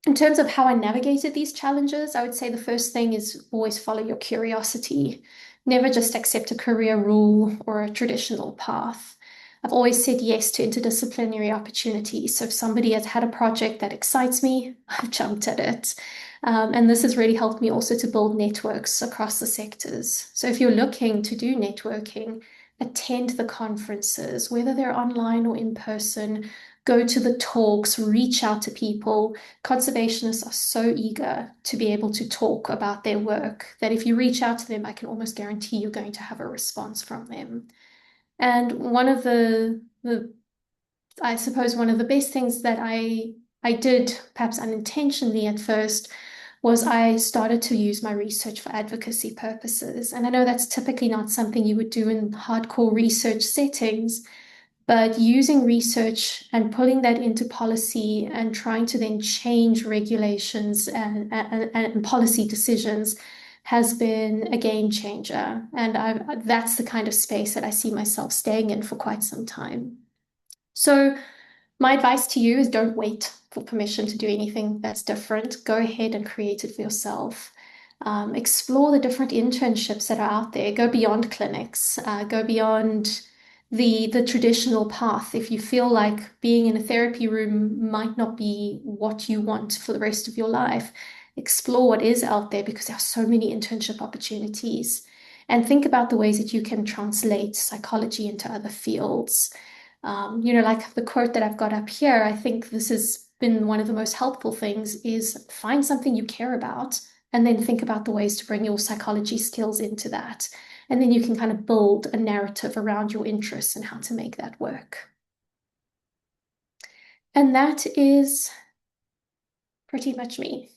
in terms of how I navigated these challenges, I would say the first thing is always follow your curiosity. Never just accept a career rule or a traditional path. I've always said yes to interdisciplinary opportunities. So if somebody has had a project that excites me, I've jumped at it. And this has really helped me also to build networks across the sectors. So if you're looking to do networking, attend the conferences, whether they're online or in person, go to the talks, reach out to people. Conservationists are so eager to be able to talk about their work that if you reach out to them, I can almost guarantee you're going to have a response from them. And one of I suppose one of the best things that I did, perhaps unintentionally at first, was I started to use my research for advocacy purposes. And I know that's typically not something you would do in hardcore research settings, but using research and pulling that into policy and trying to then change regulations and policy decisions has been a game changer. And that's the kind of space that I see myself staying in for quite some time. So my advice to you is don't wait for permission to do anything that's different. Go ahead and create it for yourself. Explore the different internships that are out there. Go beyond clinics. Go beyond the traditional path. If you feel like being in a therapy room might not be what you want for the rest of your life, explore what is out there, because there are so many internship opportunities. And think about the ways that you can translate psychology into other fields. Like the quote that I've got up here, I think this has been one of the most helpful things, is find something you care about and then think about the ways to bring your psychology skills into that. And then you can kind of build a narrative around your interests and how to make that work. And that is pretty much me.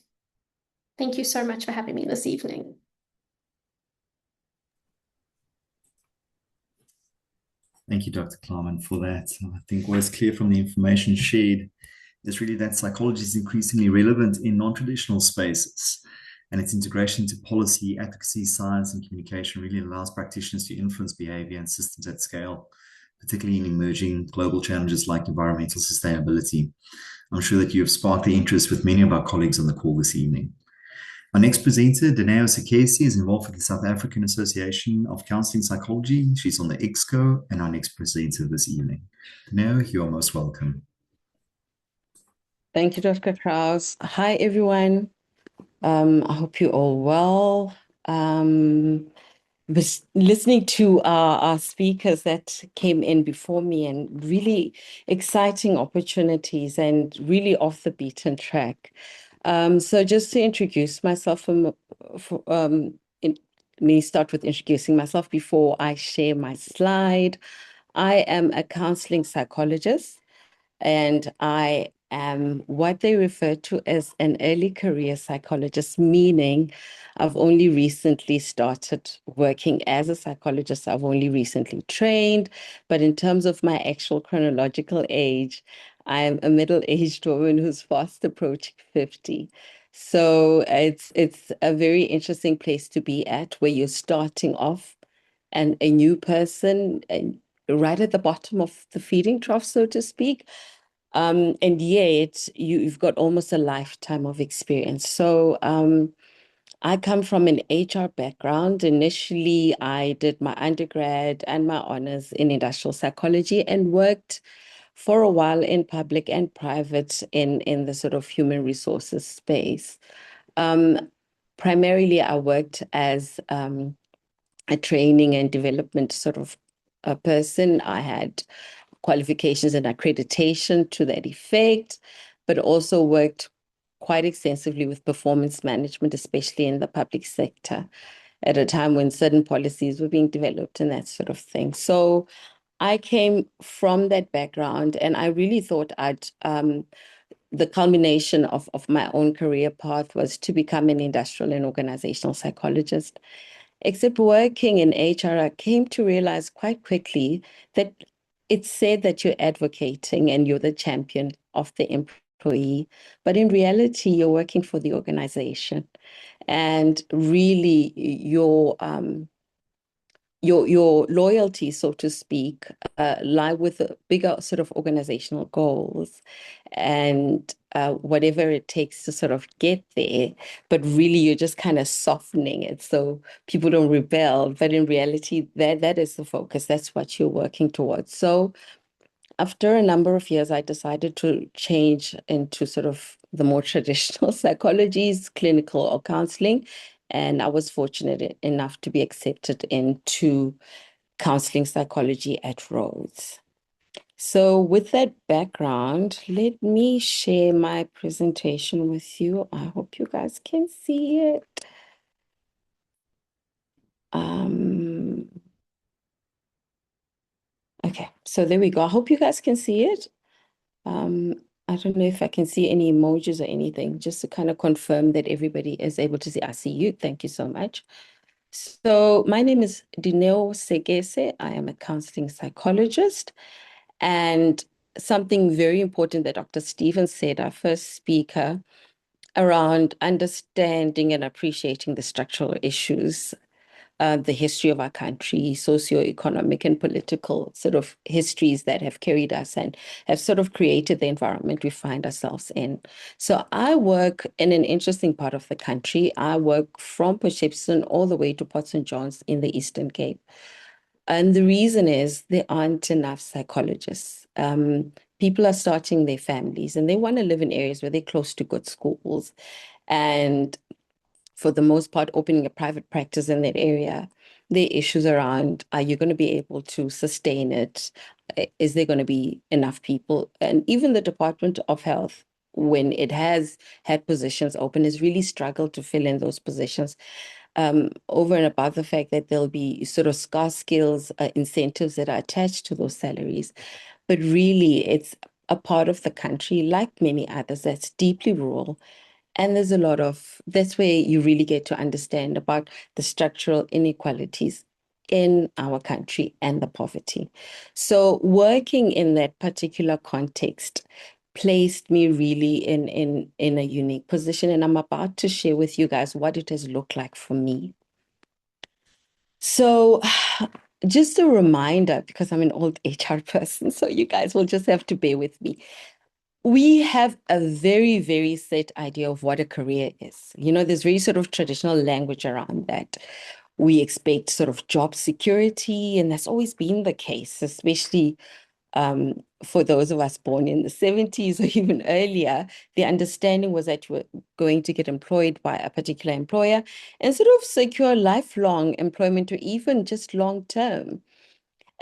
Thank you so much for having me this evening. Thank you, Dr. Klarman, for that. I think what is clear from the information shared is really that psychology is increasingly relevant in non-traditional spaces, and its integration into policy, advocacy, science, and communication really allows practitioners to influence behavior and systems at scale, particularly in emerging global challenges like environmental sustainability. I'm sure that you have sparked the interest with many of our colleagues on the call this evening. Our next presenter, Danao Sekesi, is involved with the South African Association of Counseling Psychology. She's on the EXCO, and our next presenter this evening. Danao, you are most welcome. Thank you, Dr. Krause. Hi, everyone. I hope you're all well. Was listening to our speakers that came in before me, and really exciting opportunities and really off the beaten track. So just to introduce myself, let me start with introducing myself before I share my slide. I am a counseling psychologist, and I am what they refer to as an early career psychologist, meaning I've only recently started working as a psychologist. I've only recently trained, but in terms of my actual chronological age, I am a middle-aged woman who's fast approaching 50. So it's a very interesting place to be at, where you're starting off and a new person and right at the bottom of the feeding trough, so to speak. And yet you've got almost a lifetime of experience. So I come from an HR background. Initially, I did my undergrad and my honors in industrial psychology and worked for a while in public and private in the sort of human resources space. Primarily, I worked as a training and development sort of a person. I had qualifications and accreditation to that effect, but also worked quite extensively with performance management, especially in the public sector, at a time when certain policies were being developed and that sort of thing. So I came from that background, and I really thought the culmination of my own career path was to become an industrial and organizational psychologist. Except working in HR, I came to realize quite quickly that it's said that you're advocating and you're the champion of the employee, but in reality, you're working for the organization. And really, your loyalty, so to speak, lie with the bigger sort of organizational goals and whatever it takes to sort of get there. But really, you're just kind of softening it so people don't rebel. But in reality, that is the focus. That's what you're working towards. So after a number of years, I decided to change into sort of the more traditional psychologies, clinical or counseling. And I was fortunate enough to be accepted into counseling psychology at Rhodes. So with that background, let me share my presentation with you. I hope you guys can see it. Okay, so there we go. I hope you guys can see it. I don't know if I can see any emojis or anything, just to kind of confirm that everybody is able to see. I see you. Thank you so much. So my name is Dineo Segese. I am a counseling psychologist. And something very important that Dr. Stevens said, our first speaker, around understanding and appreciating the structural issues, the history of our country, socioeconomic and political sort of histories that have carried us and have sort of created the environment we find ourselves in. So I work in an interesting part of the country. I work from Port Shepstone all the way to Port St. John's in the Eastern Cape. And the reason is there aren't enough psychologists. People are starting their families and they want to live in areas where they're close to good schools. And for the most part, opening a private practice in that area, the issues around, are you going to be able to sustain it? Is there going to be enough people? And even the Department of Health, when it has had positions open, has really struggled to fill in those positions. Over and above the fact that there'll be sort of scarce skills, incentives that are attached to those salaries. But really, it's a part of the country, like many others, that's deeply rural. And there's a lot of, that's where you really get to understand about the structural inequalities in our country and the poverty. So working in that particular context placed me really in a unique position. And I'm about to share with you guys what it has looked like for me. So just a reminder, because I'm an old HR person, so you guys will just have to bear with me. We have a very, very set idea of what a career is. You know, there's very sort of traditional language around that. We expect sort of job security, and that's always been the case, especially for those of us born in the 70s or even earlier. The understanding was that you were going to get employed by a particular employer and sort of secure lifelong employment or even just long term.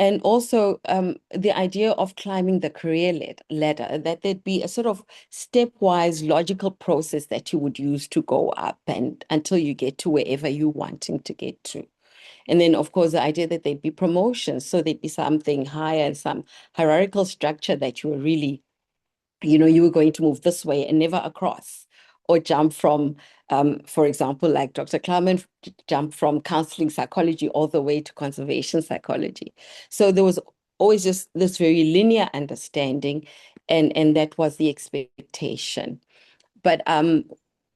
And also the idea of climbing the career ladder, that there'd be a sort of stepwise logical process that you would use to go up and until you get to wherever you're wanting to get to. And then, of course, the idea that there'd be promotions, so there'd be something higher and some hierarchical structure that you were really, you were going to move this way and never across, or jump from, for example, like Dr. Klarman jumped from counseling psychology all the way to conservation psychology. So there was always just this very linear understanding, and that was the expectation. But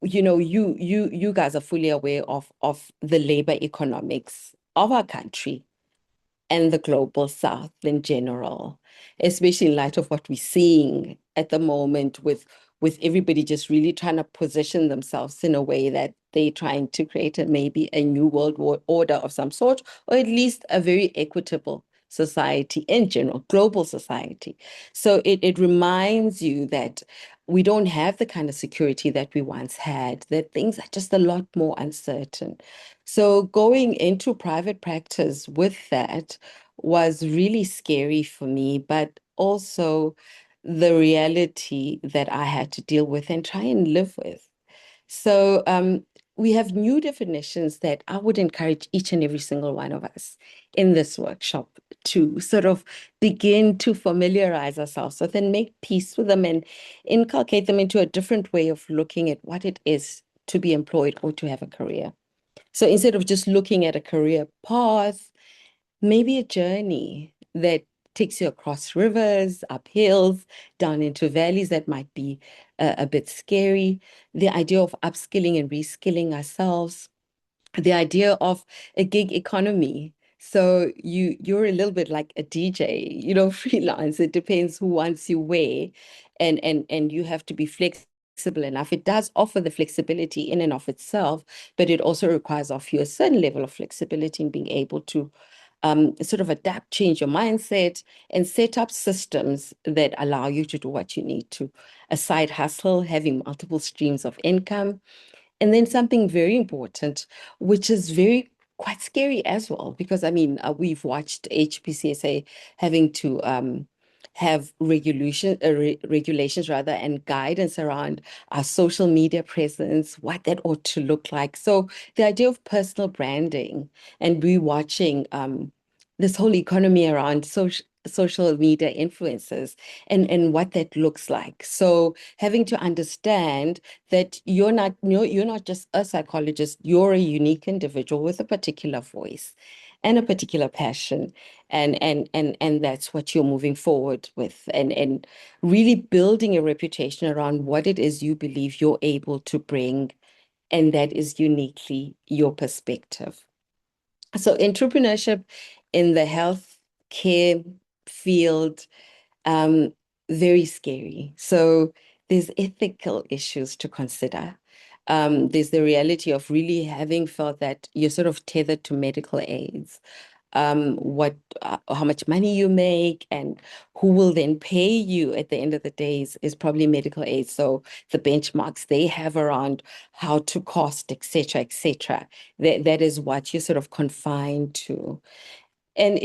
you guys are fully aware of the labor economics of our country and the global South in general, especially in light of what we're seeing at the moment with everybody just really trying to position themselves in a way that they're trying to create maybe a new world order of some sort, or at least a very equitable society in general, global society. So it reminds you that we don't have the kind of security that we once had, that things are just a lot more uncertain. So going into private practice with that was really scary for me, but also the reality that I had to deal with and try and live with. So we have new definitions that I would encourage each and every single one of us in this workshop to sort of begin to familiarize ourselves with and make peace with them and inculcate them into a different way of looking at what it is to be employed or to have a career. So instead of just looking at a career path, maybe a journey that takes you across rivers, up hills, down into valleys that might be a bit scary. The idea of upskilling and reskilling ourselves. The idea of a gig economy. So you're a little bit like a DJ, freelance. It depends who wants you where, and you have to be flexible enough. It does offer the flexibility in and of itself, but it also requires of you a certain level of flexibility in being able to sort of adapt, change your mindset, and set up systems that allow you to do what you need to. A side hustle, having multiple streams of income. And then something very important, which is quite scary as well, because I mean, we've watched HPCSA having to have regulations rather, and guidance around our social media presence, what that ought to look like. So the idea of personal branding, and we watching this whole economy around social media influencers and what that looks like. So having to understand that you're not just a psychologist, you're a unique individual with a particular voice and a particular passion, and that's what you're moving forward with, and really building a reputation around what it is you believe you're able to bring, and that is uniquely your perspective. So entrepreneurship in the healthcare field, very scary. So there's ethical issues to consider. There's the reality of really having felt that you're sort of tethered to medical aids. How much money you make and who will then pay you at the end of the day is probably medical aid. So the benchmarks they have around how to cost, etc., etc. That is what you're sort of confined to. And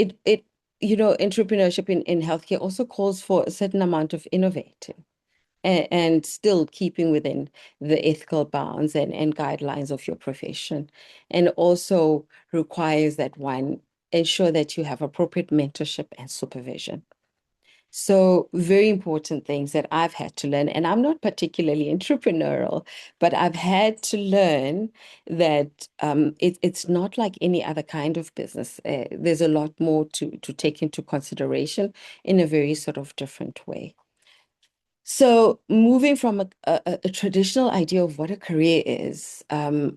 entrepreneurship in healthcare also calls for a certain amount of innovating and still keeping within the ethical bounds and guidelines of your profession, and also requires that one ensure that you have appropriate mentorship and supervision. So very important things that I've had to learn, and I'm not particularly entrepreneurial, but I've had to learn that it's not like any other kind of business. There's a lot more to take into consideration in a very sort of different way. So moving from a traditional idea of what a career is,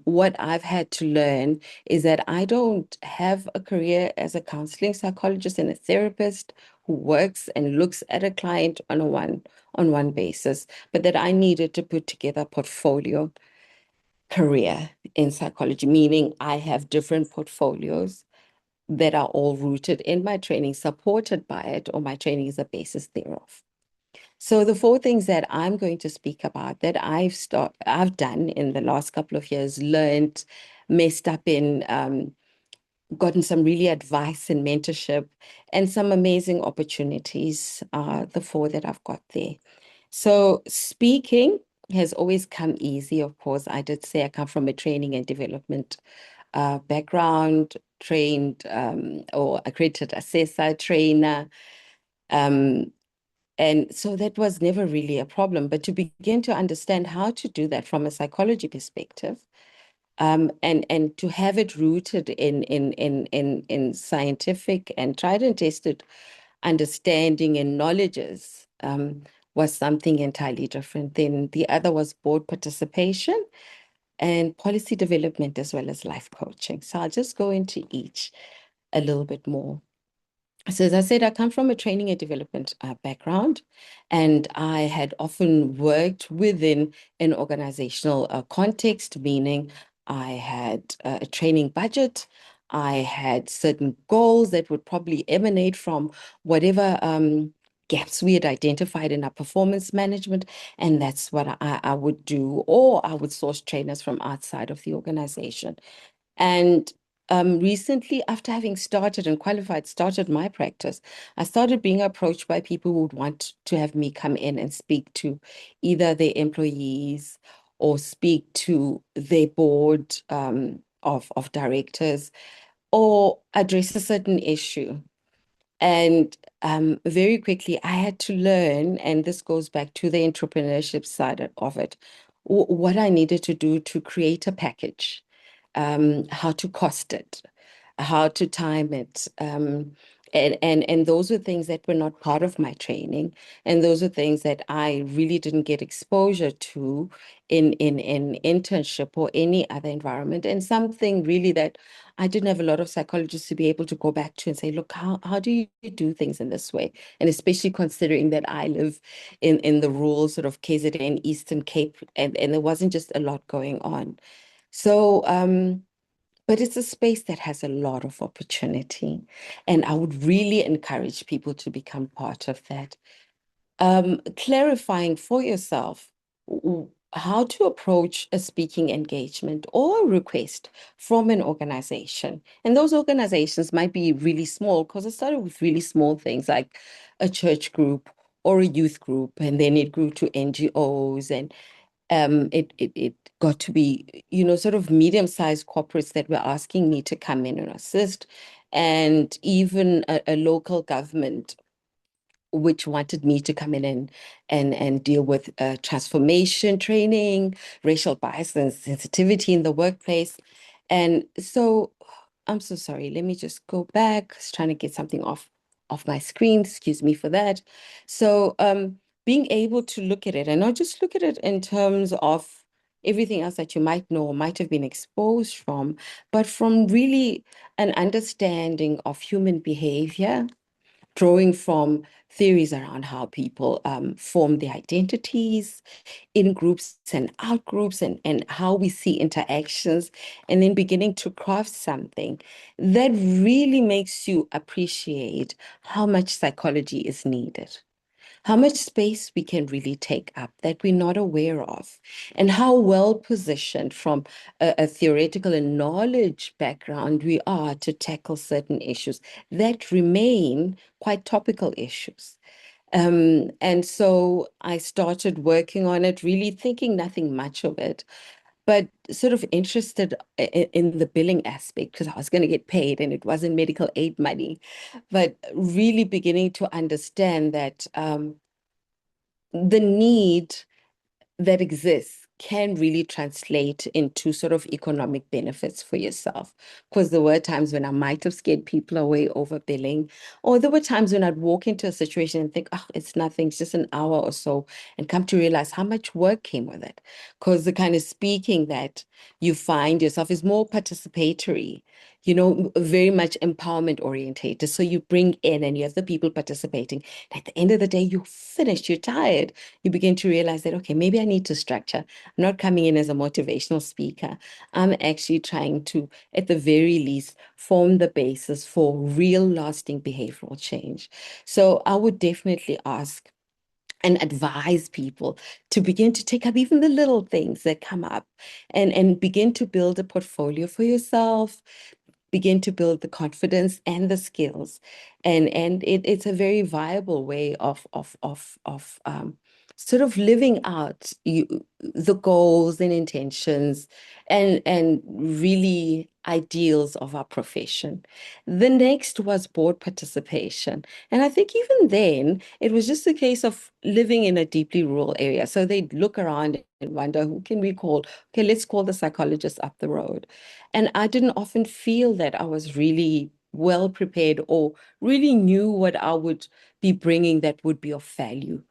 what I've had to learn is that I don't have a career as a counseling psychologist and a therapist who works and looks at a client on one basis, but that I needed to put together a portfolio career in psychology, meaning I have different portfolios that are all rooted in my training, supported by it, or my training is a basis thereof. So the 4 things that I'm going to speak about that I've done in the last couple of years, learned, messed up in, gotten some really advice and mentorship and some amazing opportunities, the 4 that I've got there. So speaking has always come easy. Of course, I did say I come from a training and development background, trained or accredited assessor, trainer. And so that was never really a problem. But to begin to understand how to do that from a psychology perspective, and to have it rooted in scientific and tried and tested understanding and knowledges, was something entirely different. Then the other was board participation and policy development as well as life coaching. So I'll just go into each a little bit more. So as I said, I come from a training and development background, and I had often worked within an organizational context, meaning I had a training budget. I had certain goals that would probably emanate from whatever gaps we had identified in our performance management, and that's what I would do, or I would source trainers from outside of the organization. And recently, after having started my practice, I started being approached by people who would want to have me come in and speak to either their employees or speak to their board of directors or address a certain issue. And very quickly, I had to learn, and this goes back to the entrepreneurship side of it, what I needed to do to create a package, how to cost it, how to time it. And those were things that were not part of my training. And those are things that I really didn't get exposure to in internship or any other environment. And something really that I didn't have a lot of psychologists to be able to go back to and say, look, how do you do things in this way? And especially considering that I live in the rural sort of KZN, Eastern Cape, and there wasn't just a lot going on. So, but it's a space that has a lot of opportunity, and I would really encourage people to become part of that. Clarifying for yourself how to approach a speaking engagement or a request from an organization. And those organizations might be really small, because it started with really small things like a church group or a youth group, and then it grew to NGOs, and it got to be, sort of medium-sized corporates that were asking me to come in and assist, and even a local government which wanted me to come in and deal with transformation training, racial bias and sensitivity in the workplace. And so I'm so sorry. Let me just go back. I was trying to get something off my screen. Excuse me for that. So being able to look at it, and not just look at it in terms of everything else that you might know or might have been exposed from, but from really an understanding of human behavior, drawing from theories around how people form their identities in groups and out groups, and how we see interactions, and then beginning to craft something that really makes you appreciate how much psychology is needed, how much space we can really take up that we're not aware of, and how well positioned from a theoretical and knowledge background we are to tackle certain issues that remain quite topical issues. And so I started working on it, really thinking nothing much of it, but sort of interested in the billing aspect, because I was going to get paid and it wasn't medical aid money, but really beginning to understand that the need that exists can really translate into sort of economic benefits for yourself. Because there were times when I might have scared people away over billing, or there were times when I'd walk into a situation and think, oh, it's nothing, it's just an hour or so, and come to realize how much work came with it. Because the kind of speaking that you find yourself is more participatory, very much empowerment orientated. So you bring in and you have the people participating. And at the end of the day, you're finished, you're tired. You begin to realize that, okay, maybe I need to structure. I'm not coming in as a motivational speaker. I'm actually trying to, at the very least, form the basis for real lasting behavioral change. So I would definitely ask and advise people to begin to take up even the little things that come up, and begin to build a portfolio for yourself. begin to build the confidence and the skills. And it's a very viable way of sort of living out the goals and intentions and really ideals of our profession. The next was board participation. And I think even then, it was just a case of living in a deeply rural area. So they'd look around and wonder, who can we call? Okay, let's call the psychologist up the road. And I didn't often feel that I was really well prepared or really knew what I would be bringing that would be of value.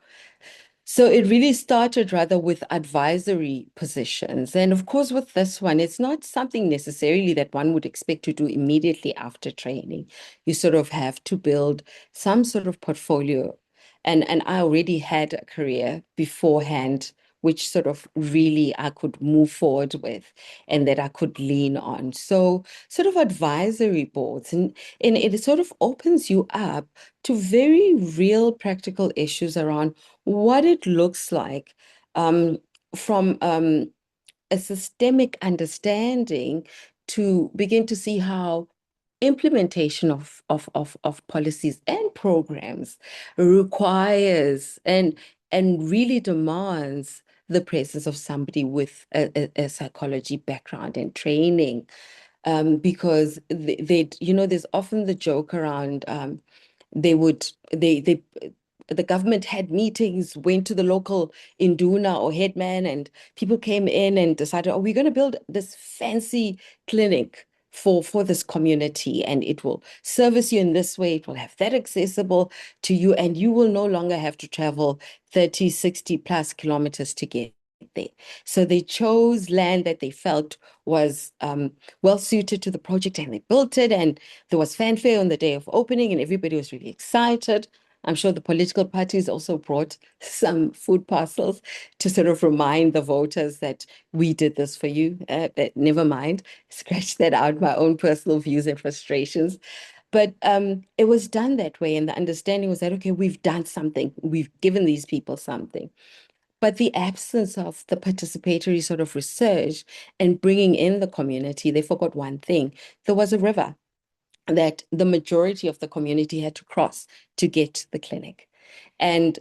So it really started rather with advisory positions. And of course, with this one, it's not something necessarily that one would expect to do immediately after training. You sort of have to build some sort of portfolio. And I already had a career beforehand, which sort of really I could move forward with and that I could lean on. So sort of advisory boards, and it sort of opens you up to very real practical issues around what it looks like from a systemic understanding to begin to see how implementation of policies and programs requires and really demands the presence of somebody with a psychology background and training. Because there's often the joke around the government had meetings, went to the local induna or headman, and people came in and decided, oh, we're going to build this fancy clinic for this community, and it will service you in this way. It will have that accessible to you, and you will no longer have to travel 30, 60 plus kilometers to get there. So they chose land that they felt was well suited to the project, and they built it, and there was fanfare on the day of opening, and everybody was really excited. I'm sure the political parties also brought some food parcels to sort of remind the voters that we did this for you. But never mind, scratch that out, my own personal views and frustrations. But it was done that way. And the understanding was that, okay, we've done something. We've given these people something. But the absence of the participatory sort of research and bringing in the community, they forgot one thing. There was a river that the majority of the community had to cross to get to the clinic. And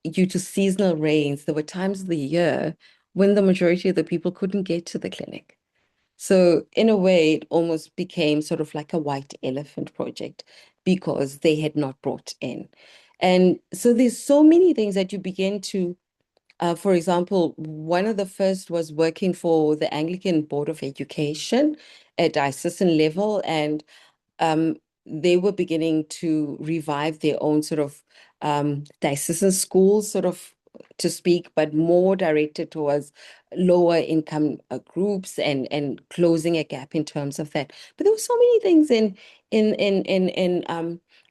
due to seasonal rains, there were times of the year when the majority of the people couldn't get to the clinic. So in a way, it almost became sort of like a white elephant project because they had not brought in. And so there's so many things that you begin to, for example, one of the first was working for the Anglican Board of Education at diocesan level, and they were beginning to revive their own sort of diocesan schools, sort of to speak, but more directed towards lower income groups and closing a gap in terms of that. But there were so many things in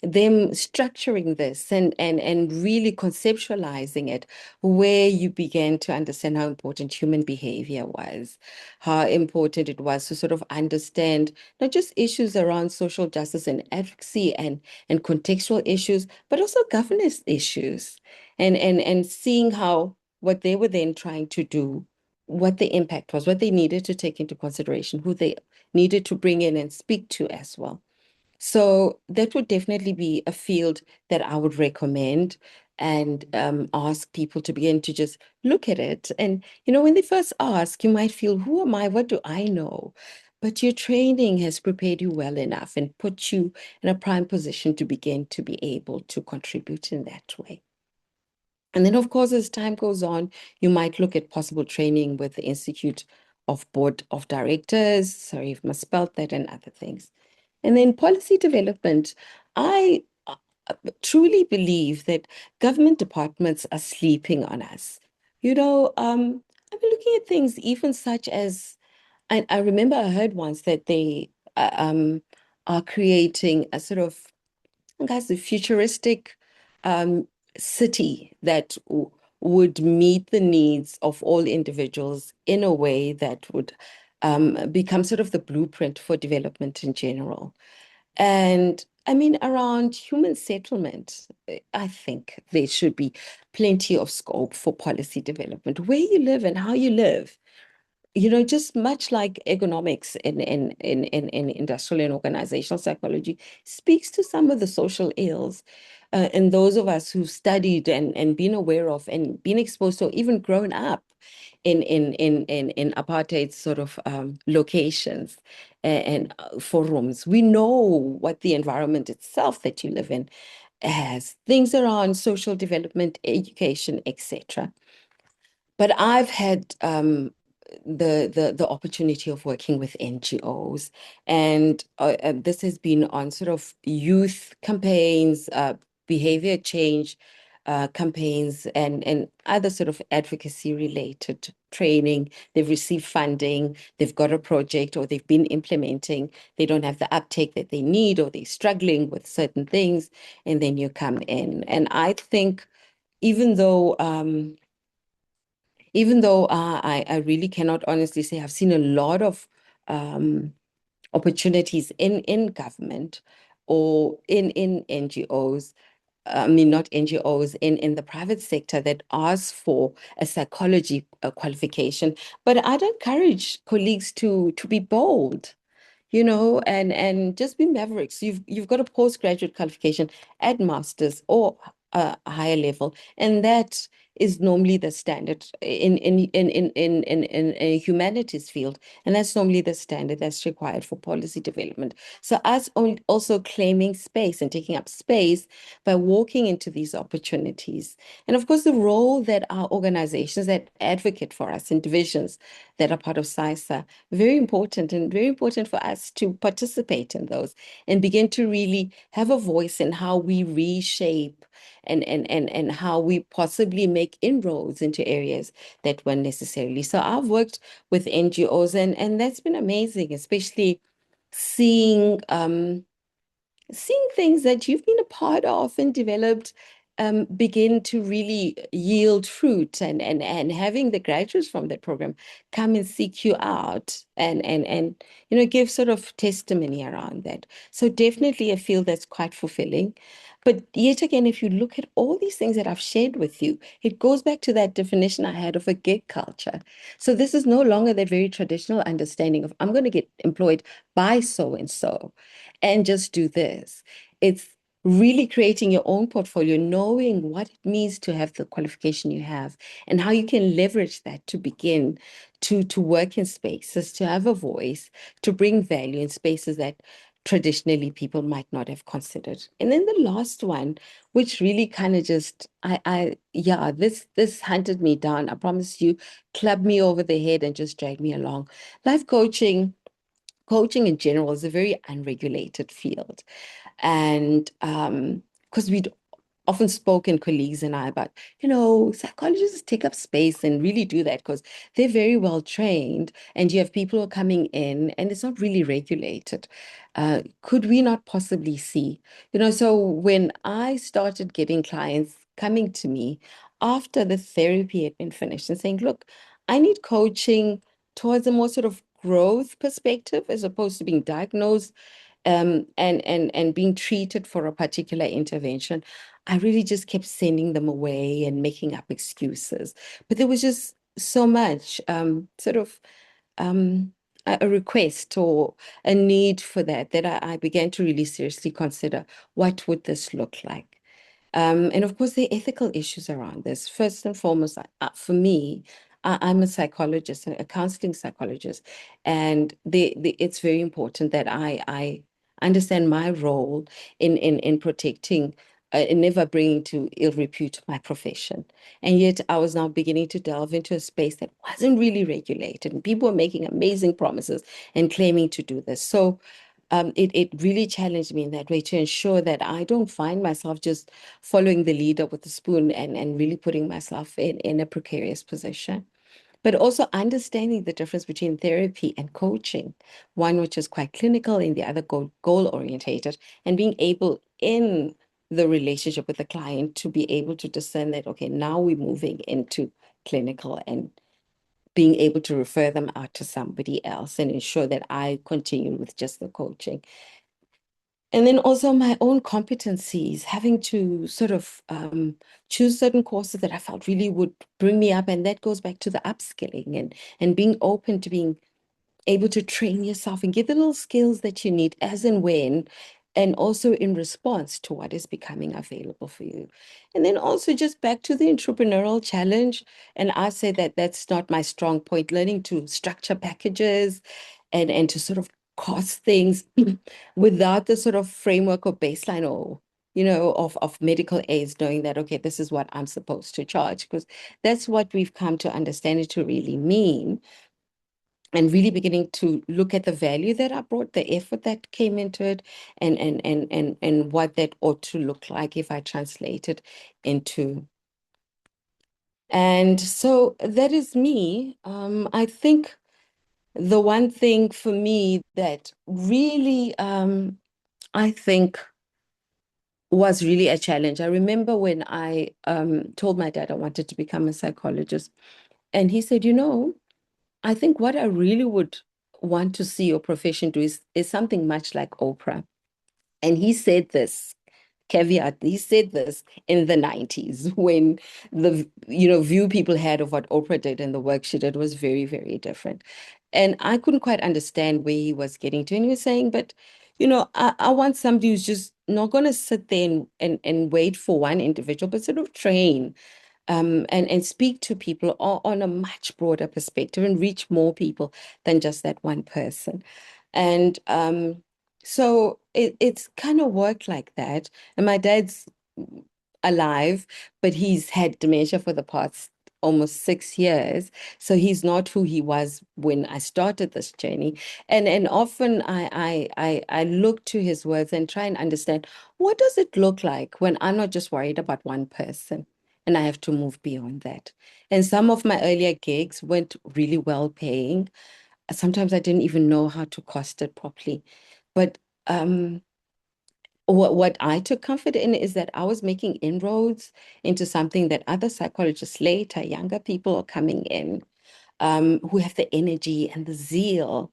them structuring this and really conceptualizing it, where you began to understand how important human behavior was, how important it was to sort of understand not just issues around social justice and advocacy and contextual issues, but also governance issues, and seeing how what they were then trying to do, what the impact was, what they needed to take into consideration, who they needed to bring in and speak to as well. So that would definitely be a field that I would recommend and ask people to begin to just look at it. And, when they first ask, you might feel, who am I? What do I know? But your training has prepared you well enough and put you in a prime position to begin to be able to contribute in that way. And then, of course, as time goes on, you might look at possible training with the Institute of Board of Directors. Sorry if I misspelled that, and other things. And then policy development. I truly believe that government departments are sleeping on us. I've been looking at things even such as, I remember I heard once that they are creating a sort of, I guess, a futuristic city that would meet the needs of all individuals in a way that would become sort of the blueprint for development in general. And I mean, around human settlement, I think there should be plenty of scope for policy development. Where you live and how you live just much like economics in industrial and organizational psychology, speaks to some of the social ills. And those of us who've studied and been aware of and been exposed to, even grown up in apartheid sort of locations and forums, we know what the environment itself that you live in has, things around social development, education, etc. But I've had the opportunity of working with NGOs, and this has been on sort of youth campaigns, behavior change campaigns, and other sort of advocacy related training. They've received funding, they've got a project, or they've been implementing. They don't have the uptake that they need, or they're struggling with certain things, and then you come in. And I think even though I really cannot honestly say I've seen a lot of opportunities in government or in NGOs, I mean, not NGOs, in the private sector that ask for a psychology qualification. But I'd encourage colleagues to be bold, and just be mavericks. You've got a postgraduate qualification at master's or a higher level, and that is normally the standard in a humanities field, and that's normally the standard that's required for policy development. So us also claiming space and taking up space by walking into these opportunities, and of course the role that our organizations that advocate for us in divisions that are part of SAISA, very important, and very important for us to participate in those and begin to really have a voice in how we reshape and how we possibly make inroads into areas that weren't necessarily. So I've worked with NGOs, and that's been amazing, especially seeing things that you've been a part of and developed begin to really yield fruit, and having the graduates from that program come and seek you out and give sort of testimony around that. So definitely a field that's quite fulfilling. But yet again, if you look at all these things that I've shared with you, it goes back to that definition I had of a gig culture. So this is no longer the very traditional understanding of I'm going to get employed by so and so and just do this. It's really creating your own portfolio, knowing what it means to have the qualification you have and how you can leverage that to begin to work in spaces, to have a voice, to bring value in spaces that traditionally people might not have considered. And then the last one, which really kind of just, this hunted me down. I promise you, clubbed me over the head and just dragged me along. Life coaching in general is a very unregulated field. And because we'd often spoken, colleagues and I, about, psychologists take up space and really do that because they're very well trained, and you have people who are coming in and it's not really regulated. Could we not possibly see, so when I started getting clients coming to me after the therapy had been finished and saying, look, I need coaching towards a more sort of growth perspective as opposed to being diagnosed and being treated for a particular intervention, I really just kept sending them away and making up excuses. But there was just so much sort of a request or a need for that I began to really seriously consider what would this look like. And of course, there are ethical issues around this. First and foremost, for me, I'm a psychologist, a counseling psychologist, and it's very important that I understand my role in protecting and never bringing to ill repute my profession. And yet I was now beginning to delve into a space that wasn't really regulated, and people were making amazing promises and claiming to do this. So it really challenged me in that way to ensure that I don't find myself just following the leader with the spoon and really putting myself in a precarious position. But also understanding the difference between therapy and coaching, one which is quite clinical and the other goal-orientated, and being able in the relationship with the client to be able to discern that, okay, now we're moving into clinical, and being able to refer them out to somebody else and ensure that I continue with just the coaching. And then also my own competencies, having to sort of choose certain courses that I felt really would bring me up. And that goes back to the upskilling and being open to being able to train yourself and get the little skills that you need as and when, and also in response to what is becoming available for you. And then also just back to the entrepreneurial challenge. And I say that that's not my strong point, learning to structure packages and to sort of cost things without the sort of framework or baseline or of medical aids, knowing that, okay, this is what I'm supposed to charge, because that's what we've come to understand it to really mean. And really beginning to look at the value that I brought, the effort that came into it, and what that ought to look like if I translate it into. And so that is me. I think the one thing for me that really, I think was really a challenge. I remember when I told my dad I wanted to become a psychologist, and he said, I think what I really would want to see your profession do is something much like Oprah. And he said this caveat, he said this in the 90s when the view people had of what Oprah did and the work she did was very, very different. And I couldn't quite understand where he was getting to. And he was saying, but I want somebody who's just not going to sit there and wait for one individual, but sort of train and speak to people on a much broader perspective and reach more people than just that one person. And so it's kind of worked like that. And my dad's alive, but he's had dementia for the past almost 6 years. So he's not who he was when I started this journey. And often I look to his words and try and understand, what does it look like when I'm not just worried about one person and I have to move beyond that? And some of my earlier gigs went really well paying. Sometimes I didn't even know how to cost it properly. But what I took comfort in is that I was making inroads into something that other psychologists later, younger people are coming in, who have the energy and the zeal,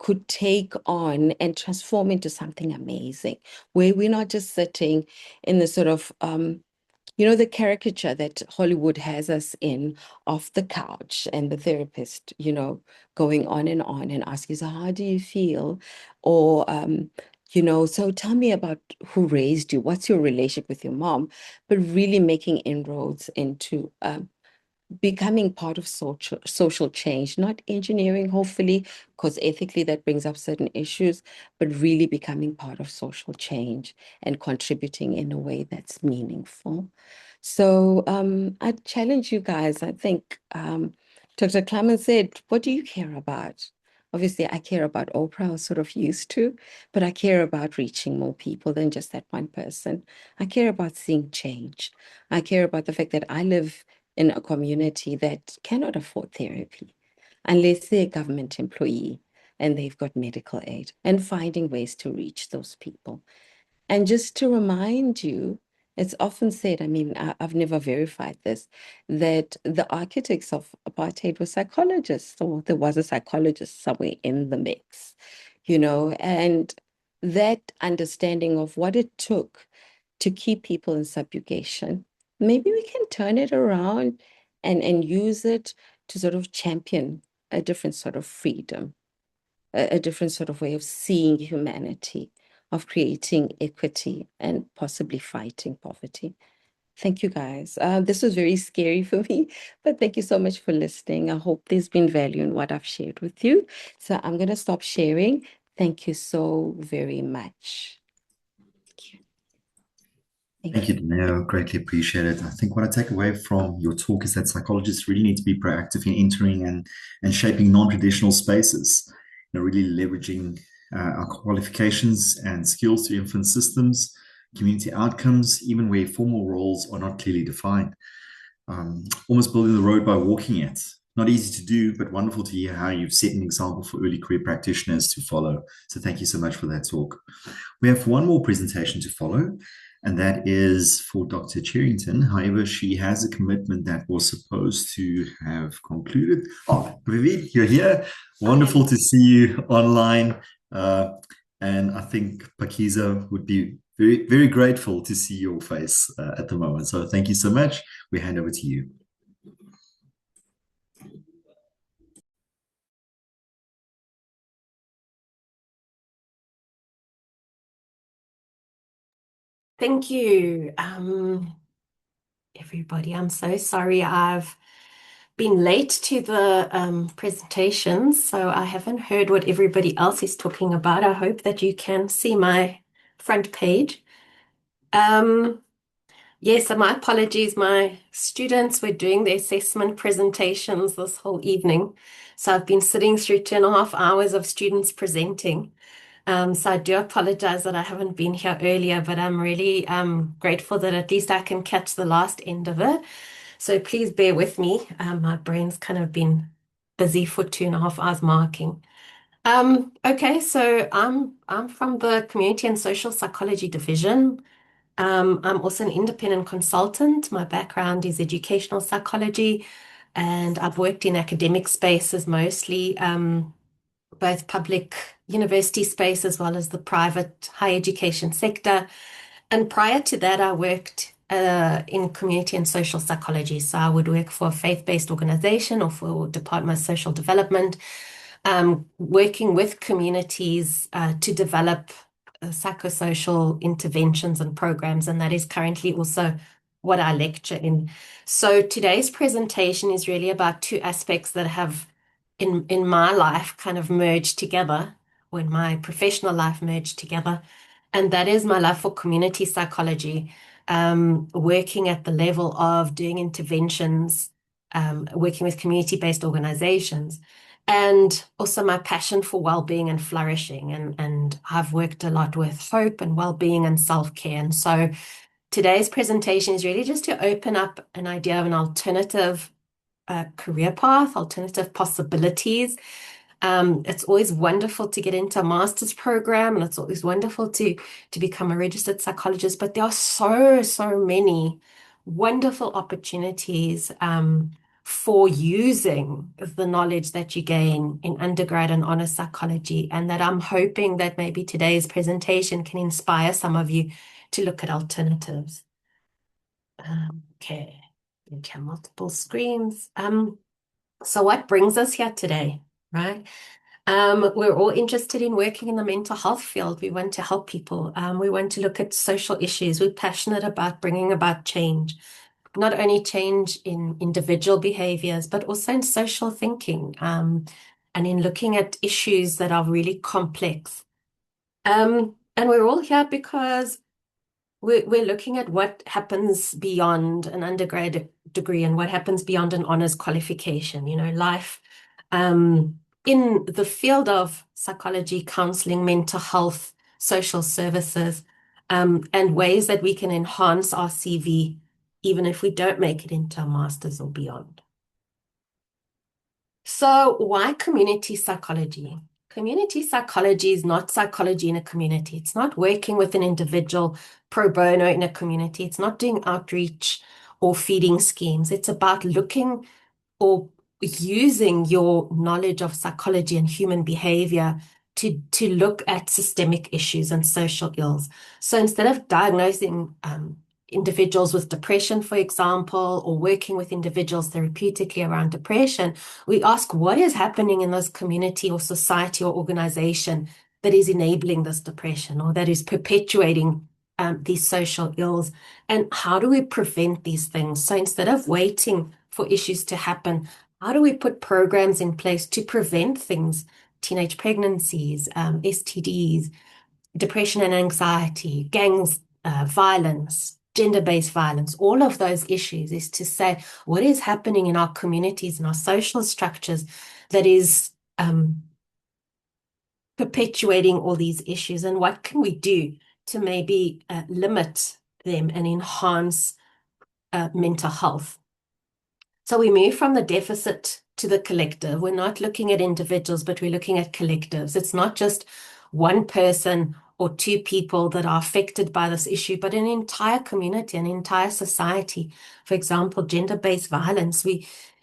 could take on and transform into something amazing, where we're not just sitting in the sort of the caricature that Hollywood has us in, off the couch and the therapist, going on and asking, so how do you feel? Or, so tell me about who raised you. What's your relationship with your mom? But really making inroads into becoming part of social change, not engineering, hopefully, because ethically that brings up certain issues, but really becoming part of social change and contributing in a way that's meaningful. So I challenge you guys. I think Dr. Clemens said, what do you care about? Obviously, I care about Oprah, I was sort of used to, but I care about reaching more people than just that one person. I care about seeing change. I care about the fact that I live in a community that cannot afford therapy unless they're a government employee and they've got medical aid, and finding ways to reach those people. And just to remind you, it's often said, I mean, I've never verified this, that the architects of apartheid were psychologists, or there was a psychologist somewhere in the mix, and that understanding of what it took to keep people in subjugation, maybe we can turn it around and use it to sort of champion a different sort of freedom, a different sort of way of seeing humanity, of creating equity and possibly fighting poverty. Thank you, guys. This was very scary for me, but thank you so much for listening. I hope there's been value in what I've shared with you. So I'm going to stop sharing. Thank you so very much. Thank you, Danelle. Greatly appreciate it. I think what I take away from your talk is that psychologists really need to be proactive in entering and shaping non-traditional spaces, really leveraging our qualifications and skills to influence systems, community outcomes, even where formal roles are not clearly defined. Almost building the road by walking it. Not easy to do, but wonderful to hear how you've set an example for early career practitioners to follow. So thank you so much for that talk. We have one more presentation to follow, and that is for Dr. Cherrington. However, she has a commitment that was supposed to have concluded. Oh, Vivi, you're here. Wonderful to see you online. And I think Pakiza would be very, very grateful to see your face at the moment. So thank you so much. We hand over to you. Thank you, everybody. I'm so sorry I've been late to the presentations, so I haven't heard what everybody else is talking about. I hope that you can see my front page. Yes, so my apologies. My students were doing the assessment presentations this whole evening, so I've been sitting through 2.5 hours of students presenting. So I do apologize that I haven't been here earlier, but I'm really grateful that at least I can catch the last end of it. So please bear with me. My brain's kind of been busy for 2.5 hours marking. Okay, so I'm from the Community and Social Psychology Division. I'm also an independent consultant. My background is educational psychology, and I've worked in academic spaces mostly, both public university space as well as the private higher education sector. And prior to that, I worked in community and social psychology. So I would work for a faith-based organization or for Department of Social Development, working with communities to develop psychosocial interventions and programs. And that is currently also what I lecture in. So today's presentation is really about two aspects that have in my life kind of merged together, or in my professional life merged together. And that is my love for community psychology, working at the level of doing interventions, working with community-based organizations, and also my passion for well-being and flourishing. And I've worked a lot with hope and well-being and self-care. And so today's presentation is really just to open up an idea of an alternative career path, alternative possibilities. It's always wonderful to get into a master's program, and it's always wonderful to become a registered psychologist, but there are so many wonderful opportunities for using the knowledge that you gain in undergrad and honors psychology, and that I'm hoping that maybe today's presentation can inspire some of you to look at alternatives. Okay, you can multiple screens. So what brings us here today, right? We're all interested in working in the mental health field. We want to help people. We want to look at social issues. We're passionate about bringing about change, not only change in individual behaviors, but also in social thinking, and in looking at issues that are really complex. And we're all here because we're looking at what happens beyond an undergrad degree and what happens beyond an honors qualification, life in the field of psychology, counseling, mental health, social services, and ways that we can enhance our CV, even if we don't make it into a master's or beyond. So why community psychology? Community psychology is not psychology in a community. It's not working with an individual pro bono in a community. It's not doing outreach or feeding schemes. It's about looking or using your knowledge of psychology and human behavior to look at systemic issues and social ills. So instead of diagnosing individuals with depression, for example, or working with individuals therapeutically around depression, we ask what is happening in this community or society or organization that is enabling this depression or that is perpetuating these social ills, and how do we prevent these things? So instead of waiting for issues to happen, how do we put programs in place to prevent things, teenage pregnancies, STDs, depression and anxiety, gangs, violence, gender-based violence, all of those issues, is to say what is happening in our communities and our social structures that is perpetuating all these issues, and what can we do to maybe limit them and enhance mental health. So we move from the deficit to the collective. We're not looking at individuals, but we're looking at collectives. It's not just one person or two people that are affected by this issue, but an entire community, an entire society. For example, gender-based violence,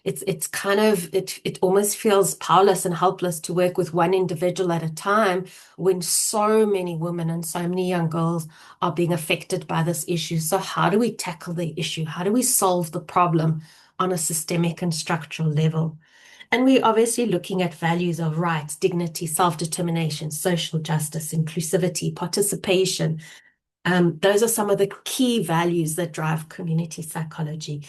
it's kind of, it almost feels powerless and helpless to work with one individual at a time when so many women and so many young girls are being affected by this issue. So how do we tackle the issue? How do we solve the problem on a systemic and structural level? And we're obviously looking at values of rights, dignity, self-determination, social justice, inclusivity, participation. Those are some of the key values that drive community psychology.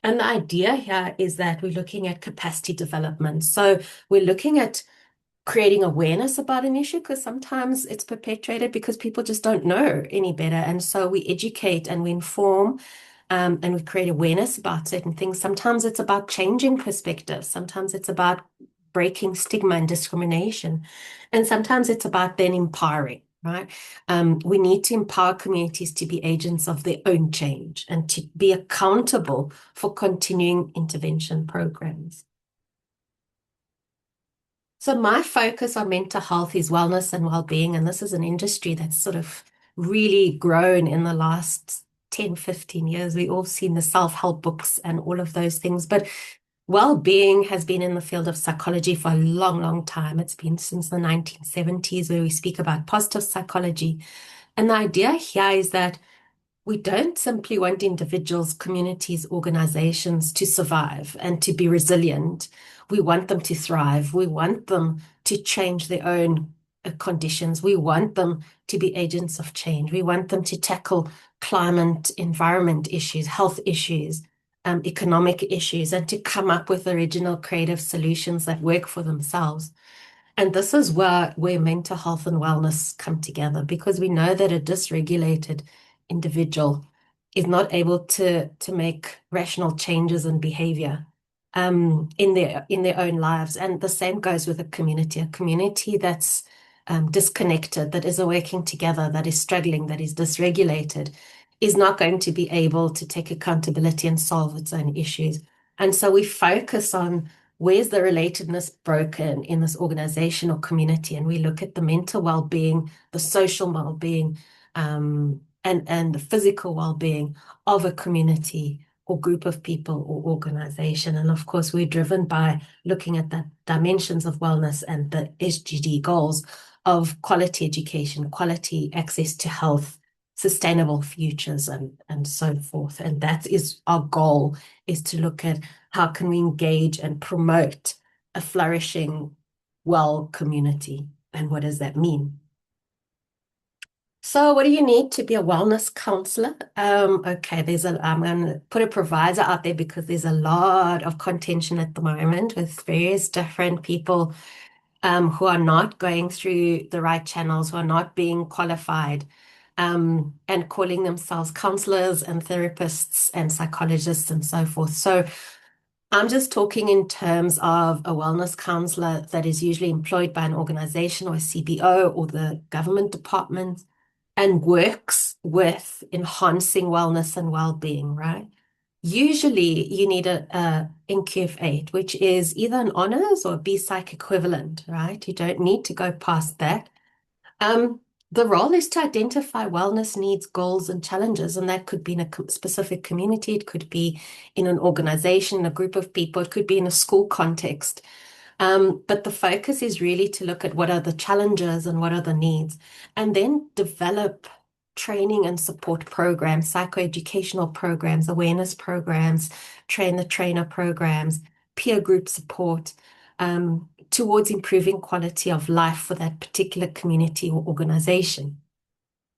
And the idea here is that we're looking at capacity development. So we're looking at creating awareness about an issue, because sometimes it's perpetuated because people just don't know any better. And so we educate and we inform, and we create awareness about certain things. Sometimes it's about changing perspectives. Sometimes it's about breaking stigma and discrimination. And sometimes it's about then empowering, right? We need to empower communities to be agents of their own change and to be accountable for continuing intervention programs. So my focus on mental health is wellness and well-being, and this is an industry that's sort of really grown in the last 10, 15 years. We've all seen the self-help books and all of those things, but well-being has been in the field of psychology for a long, long time. It's been since the 1970s, where we speak about positive psychology. And the idea here is that we don't simply want individuals, communities, organizations to survive and to be resilient. We want them to thrive. We want them to change their own conditions. We want them to be agents of change. We want them to tackle climate, environment issues, health issues, economic issues, and to come up with original creative solutions that work for themselves. And this is where mental health and wellness come together, because we know that a dysregulated individual is not able to make rational changes in behavior in their own lives. And the same goes with a community that's disconnected, that isn't working together, that is struggling, that is dysregulated, is not going to be able to take accountability and solve its own issues. And so we focus on where's the relatedness broken in this organization or community, and we look at the mental well-being, the social well-being, and the physical well-being of a community or group of people or organization. And of course, we're driven by looking at the dimensions of wellness and the SDG goals of quality education, quality access to health, sustainable futures, and so forth. And that is our goal, is to look at how can we engage and promote a flourishing, well community, and what does that mean? So what do you need to be a wellness counselor? Okay, I'm going to put a proviso out there, because there's a lot of contention at the moment with various different people who are not going through the right channels, who are not being qualified, and calling themselves counselors and therapists and psychologists and so forth. So I'm just talking in terms of a wellness counselor that is usually employed by an organization or a CBO or the government department, and works with enhancing wellness and well-being, right? Usually you need a NQF8, which is either an honors or a BPsych equivalent, right? You don't need to go past that. The role is to identify wellness needs, goals, and challenges, and that could be in a specific community, it could be in an organization, a group of people, it could be in a school context. But the focus is really to look at what are the challenges and what are the needs, and then develop training and support programs, psychoeducational programs, awareness programs, train the trainer programs, peer group support, towards improving quality of life for that particular community or organization.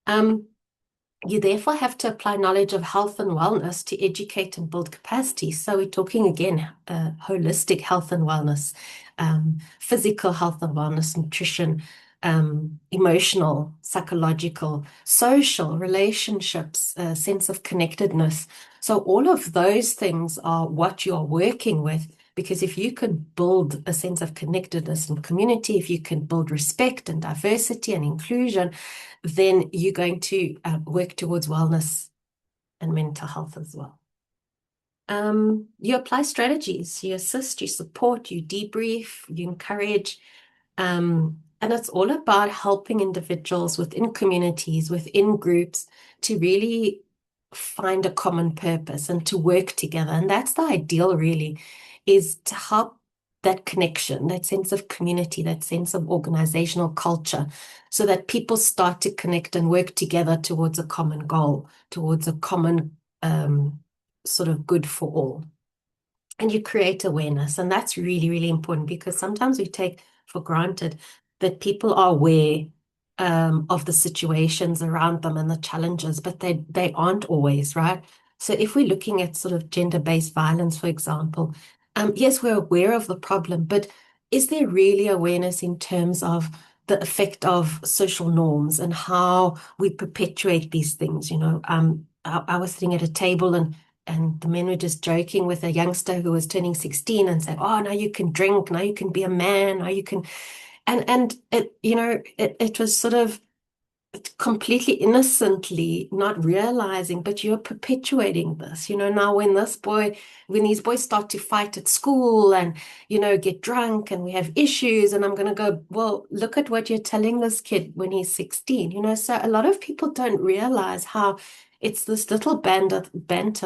You therefore have to apply knowledge of health and wellness to educate and build capacity. So we're talking again, holistic health and wellness, physical health and wellness, nutrition, emotional, psychological, social, relationships, sense of connectedness. So all of those things are what you're working with, because if you can build a sense of connectedness and community, if you can build respect and diversity and inclusion, then you're going to work towards wellness and mental health as well. You apply strategies, you assist, you support, you debrief, you encourage, And it's all about helping individuals within communities, within groups, to really find a common purpose and to work together. And that's the ideal, really, is to help that connection, that sense of community, that sense of organizational culture, so that people start to connect and work together towards a common goal, towards a common sort of good for all. And you create awareness. And that's really, really important, because sometimes we take for granted that people are aware of the situations around them and the challenges, but they aren't always, right? So if we're looking at sort of gender-based violence, for example, yes, we're aware of the problem, but is there really awareness in terms of the effect of social norms and how we perpetuate these things? I was sitting at a table, and the men were just joking with a youngster who was turning 16 and saying, "Oh, now you can drink, now you can be a man, now you can," and it was sort of completely innocently, not realizing, but you're perpetuating this. Now when these boys start to fight at school and, get drunk and we have issues, and I'm going to go, well, look at what you're telling this kid when he's 16. So a lot of people don't realize how it's this little banter,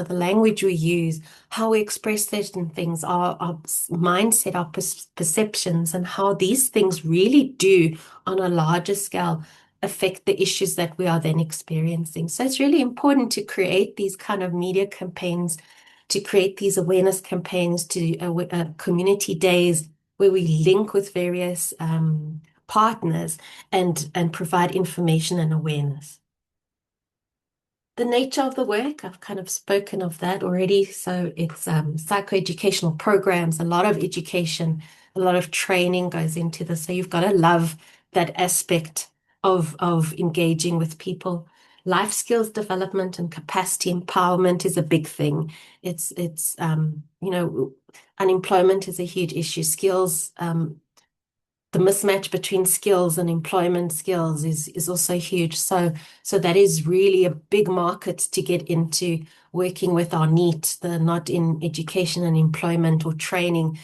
the language we use, how we express certain things, our mindset, our perceptions, and how these things really do, on a larger scale, affect the issues that we are then experiencing. So it's really important to create these kind of media campaigns, to create these awareness campaigns, to community days where we link with various partners and provide information and awareness. The nature of the work, I've kind of spoken of that already. So it's psychoeducational programs, a lot of education, a lot of training goes into this. So you've got to love that aspect of engaging with people. Life skills development and capacity empowerment is a big thing. It's unemployment is a huge issue. Skills, the mismatch between skills and employment skills is also huge. So that is really a big market to get into, working with our NEET, the not in education and employment or training,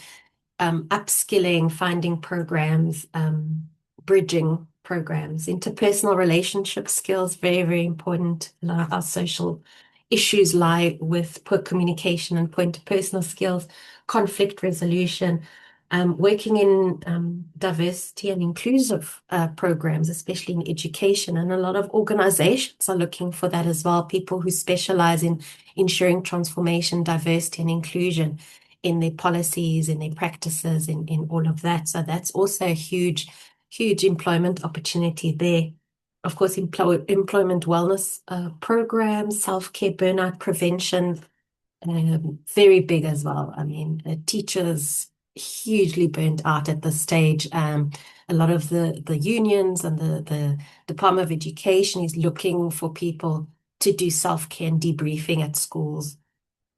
upskilling, finding programs, bridging programs, interpersonal relationship skills, very, very important. A lot of our social issues lie with poor communication and poor interpersonal skills, conflict resolution, working in diversity and inclusive programs, especially in education. And a lot of organizations are looking for that as well, people who specialize in ensuring transformation, diversity, and inclusion in their policies, in their practices, in all of that. So that's also a huge, huge employment opportunity there. Of course, employment wellness programs, self-care, burnout prevention, very big as well. I mean, teachers hugely burnt out at this stage. A lot of the unions and the Department of Education is looking for people to do self-care and debriefing at schools.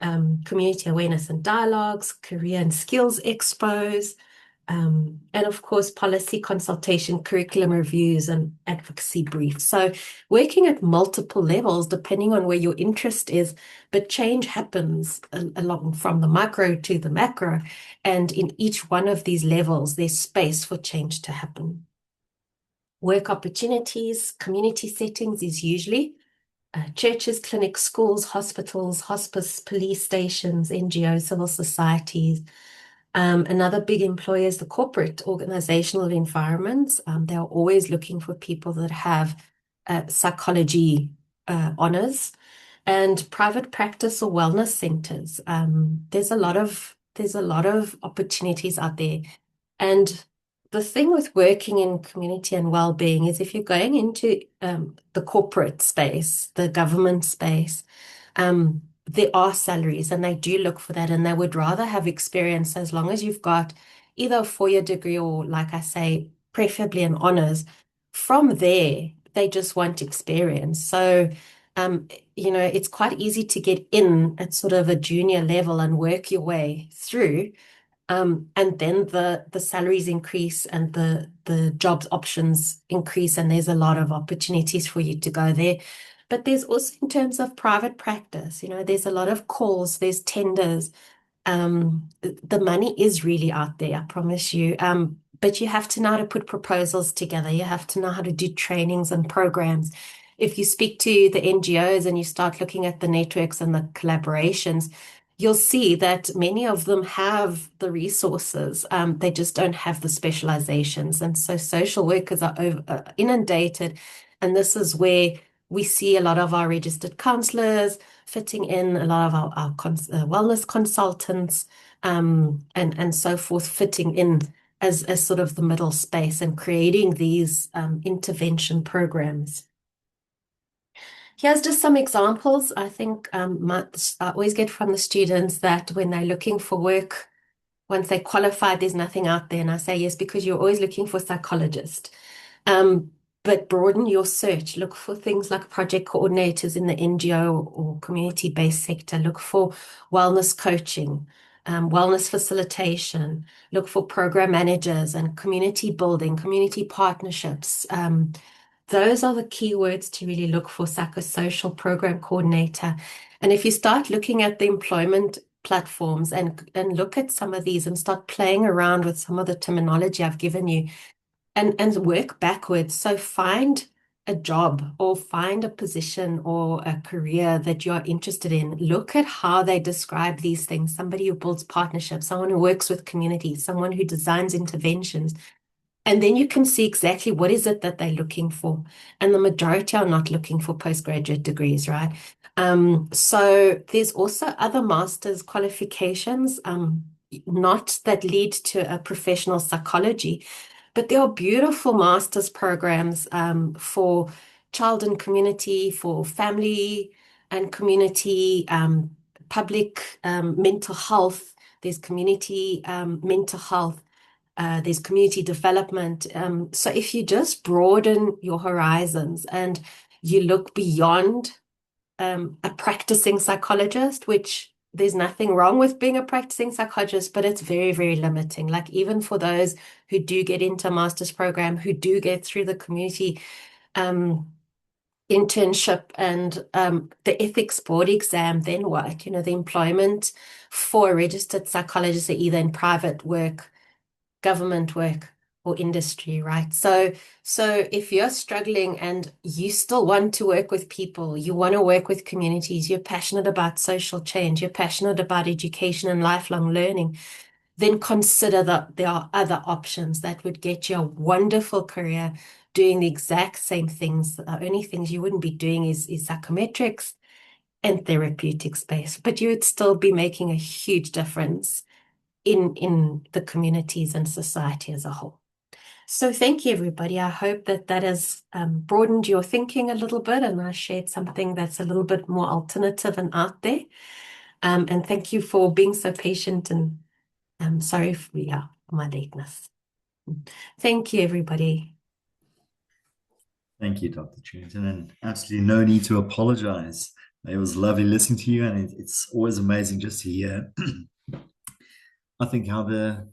Community awareness and dialogues, career and skills expos, and of course, policy consultation, curriculum reviews, and advocacy briefs. So working at multiple levels, depending on where your interest is, but change happens along from the micro to the macro. And in each one of these levels, there's space for change to happen. Work opportunities, community settings is usually churches, clinics, schools, hospitals, hospice, police stations, NGOs, civil societies. Another big employer is the corporate organizational environments. They are always looking for people that have psychology honors, and private practice or wellness centers. There's a lot of opportunities out there. And the thing with working in community and well-being is, if you're going into the corporate space, the government space, there are salaries, and they do look for that, and they would rather have experience, as long as you've got either a 4-year degree or, like I say, preferably an honors. From there, they just want experience. So, it's quite easy to get in at sort of a junior level and work your way through. And then the salaries increase and the jobs options increase, and there's a lot of opportunities for you to go there. But there's also, in terms of private practice, there's a lot of calls, there's tenders. The money is really out there, I promise you. but you have to know how to put proposals together. You have to know how to do trainings and programs. If you speak to the NGOs and you start looking at the networks and the collaborations, you'll see that many of them have the resources. They just don't have the specializations. And so social workers are inundated. And this is where we see a lot of our registered counselors fitting in, a lot of our wellness consultants, and so forth, fitting in as sort of the middle space and creating these intervention programs. Here's just some examples. I think I always get from the students that when they're looking for work, once they qualify, there's nothing out there. And I say, yes, because you're always looking for a psychologist. But broaden your search. Look for things like project coordinators in the NGO or community-based sector. Look for wellness coaching, wellness facilitation. Look for program managers and community building, community partnerships. Those are the keywords to really look for: psychosocial program coordinator. And if you start looking at the employment platforms and look at some of these and start playing around with some of the terminology I've given you and work backwards. So find a job or find a position or a career that you're interested in. Look at how they describe these things. Somebody who builds partnerships, someone who works with communities, someone who designs interventions. And then you can see exactly what is it that they're looking for. And the majority are not looking for postgraduate degrees, right? So there's also other master's qualifications, not that lead to a professional psychology, but there are beautiful master's programs for child and community, for family and community, public mental health. There's community mental health. There's community development. So if you just broaden your horizons and you look beyond a practicing psychologist, which there's nothing wrong with being a practicing psychologist, but it's very, very limiting. Like even for those who do get into a master's program, who do get through the community internship and the ethics board exam, then what? You know, the employment for a registered psychologist are either in private work, government work, or industry, right? So if you're struggling and you still want to work with people, you want to work with communities, you're passionate about social change, you're passionate about education and lifelong learning, then consider that there are other options that would get you a wonderful career doing the exact same things. The only things you wouldn't be doing is psychometrics and therapeutic space, but you would still be making a huge difference in the communities and society as a whole. So thank you, everybody. I hope that has broadened your thinking a little bit, and I shared something that's a little bit more alternative and out there. And thank you for being so patient, and I'm sorry for my lateness. Thank you, everybody. Thank you, Dr. Chewington, and absolutely no need to apologize. It was lovely listening to you, and it's always amazing just to hear I think how the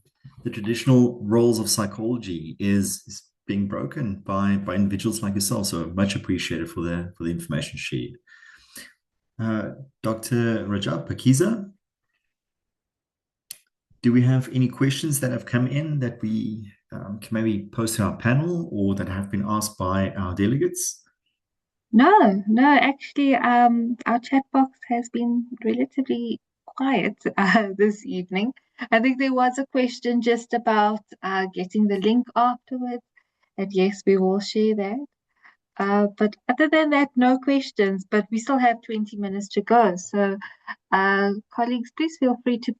traditional roles of psychology is being broken by individuals like yourself. So much appreciated for the information shared. Dr. Rajab Pakiza, do we have any questions that have come in that we can maybe post to our panel or that have been asked by our delegates? No, actually, our chat box has been relatively quiet this evening. I think there was a question just about getting the link afterwards, and yes, we will share that. But other than that, no questions, but we still have 20 minutes to go. So, colleagues, please feel free to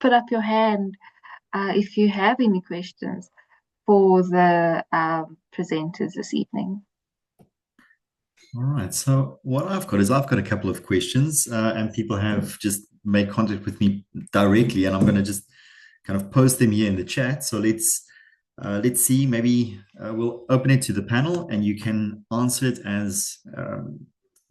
put up your hand if you have any questions for the presenters this evening. All right. So what I've got a couple of questions, and people have just made contact with me directly, and I'm going to just kind of post them here in the chat. So let's see. Maybe we'll open it to the panel, and you can answer it as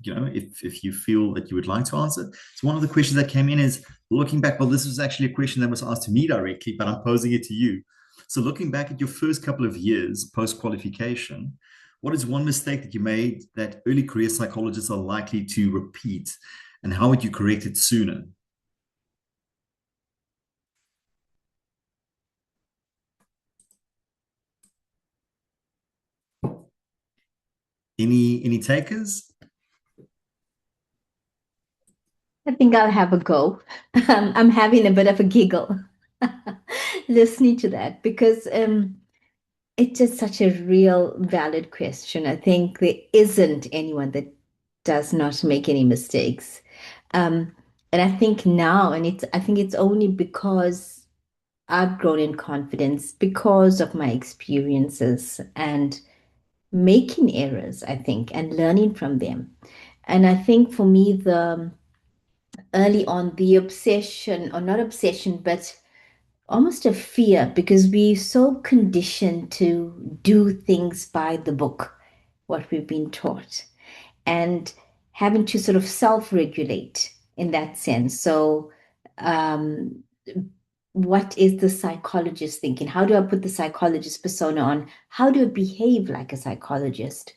if you feel that you would like to answer. So one of the questions that came in is looking back. Well, this was actually a question that was asked to me directly, but I'm posing it to you. So looking back at your first couple of years post-qualification, what is one mistake that you made that early career psychologists are likely to repeat, and how would you correct it sooner? Any takers? I think I'll have a go. I'm having a bit of a giggle listening to that because it's just such a real valid question. I think there isn't anyone that does not make any mistakes. Um, and I think now, I think it's only because I've grown in confidence because of my experiences and making errors, I think, and learning from them. And I think for me, the early on, the obsession, or not obsession, but almost a fear, because we're so conditioned to do things by the book, what we've been taught, and having to sort of self-regulate in that sense. So, um, what is the psychologist thinking? How do I put the psychologist persona on? How do I behave like a psychologist?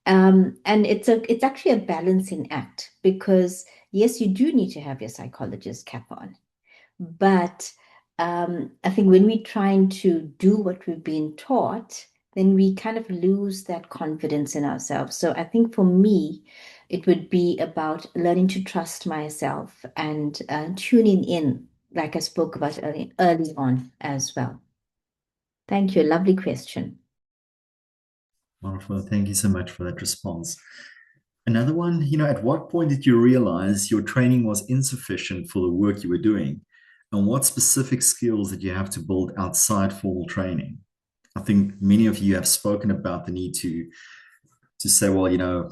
And it's actually a balancing act because yes, you do need to have your psychologist cap on, but I think when we're trying to do what we've been taught, then we kind of lose that confidence in ourselves. So I think for me, it would be about learning to trust myself and tuning in, like I spoke about early on as well. Thank you. Lovely question. Wonderful. Thank you so much for that response. Another one, at what point did you realize your training was insufficient for the work you were doing? And what specific skills did you have to build outside formal training? I think many of you have spoken about the need to say, well,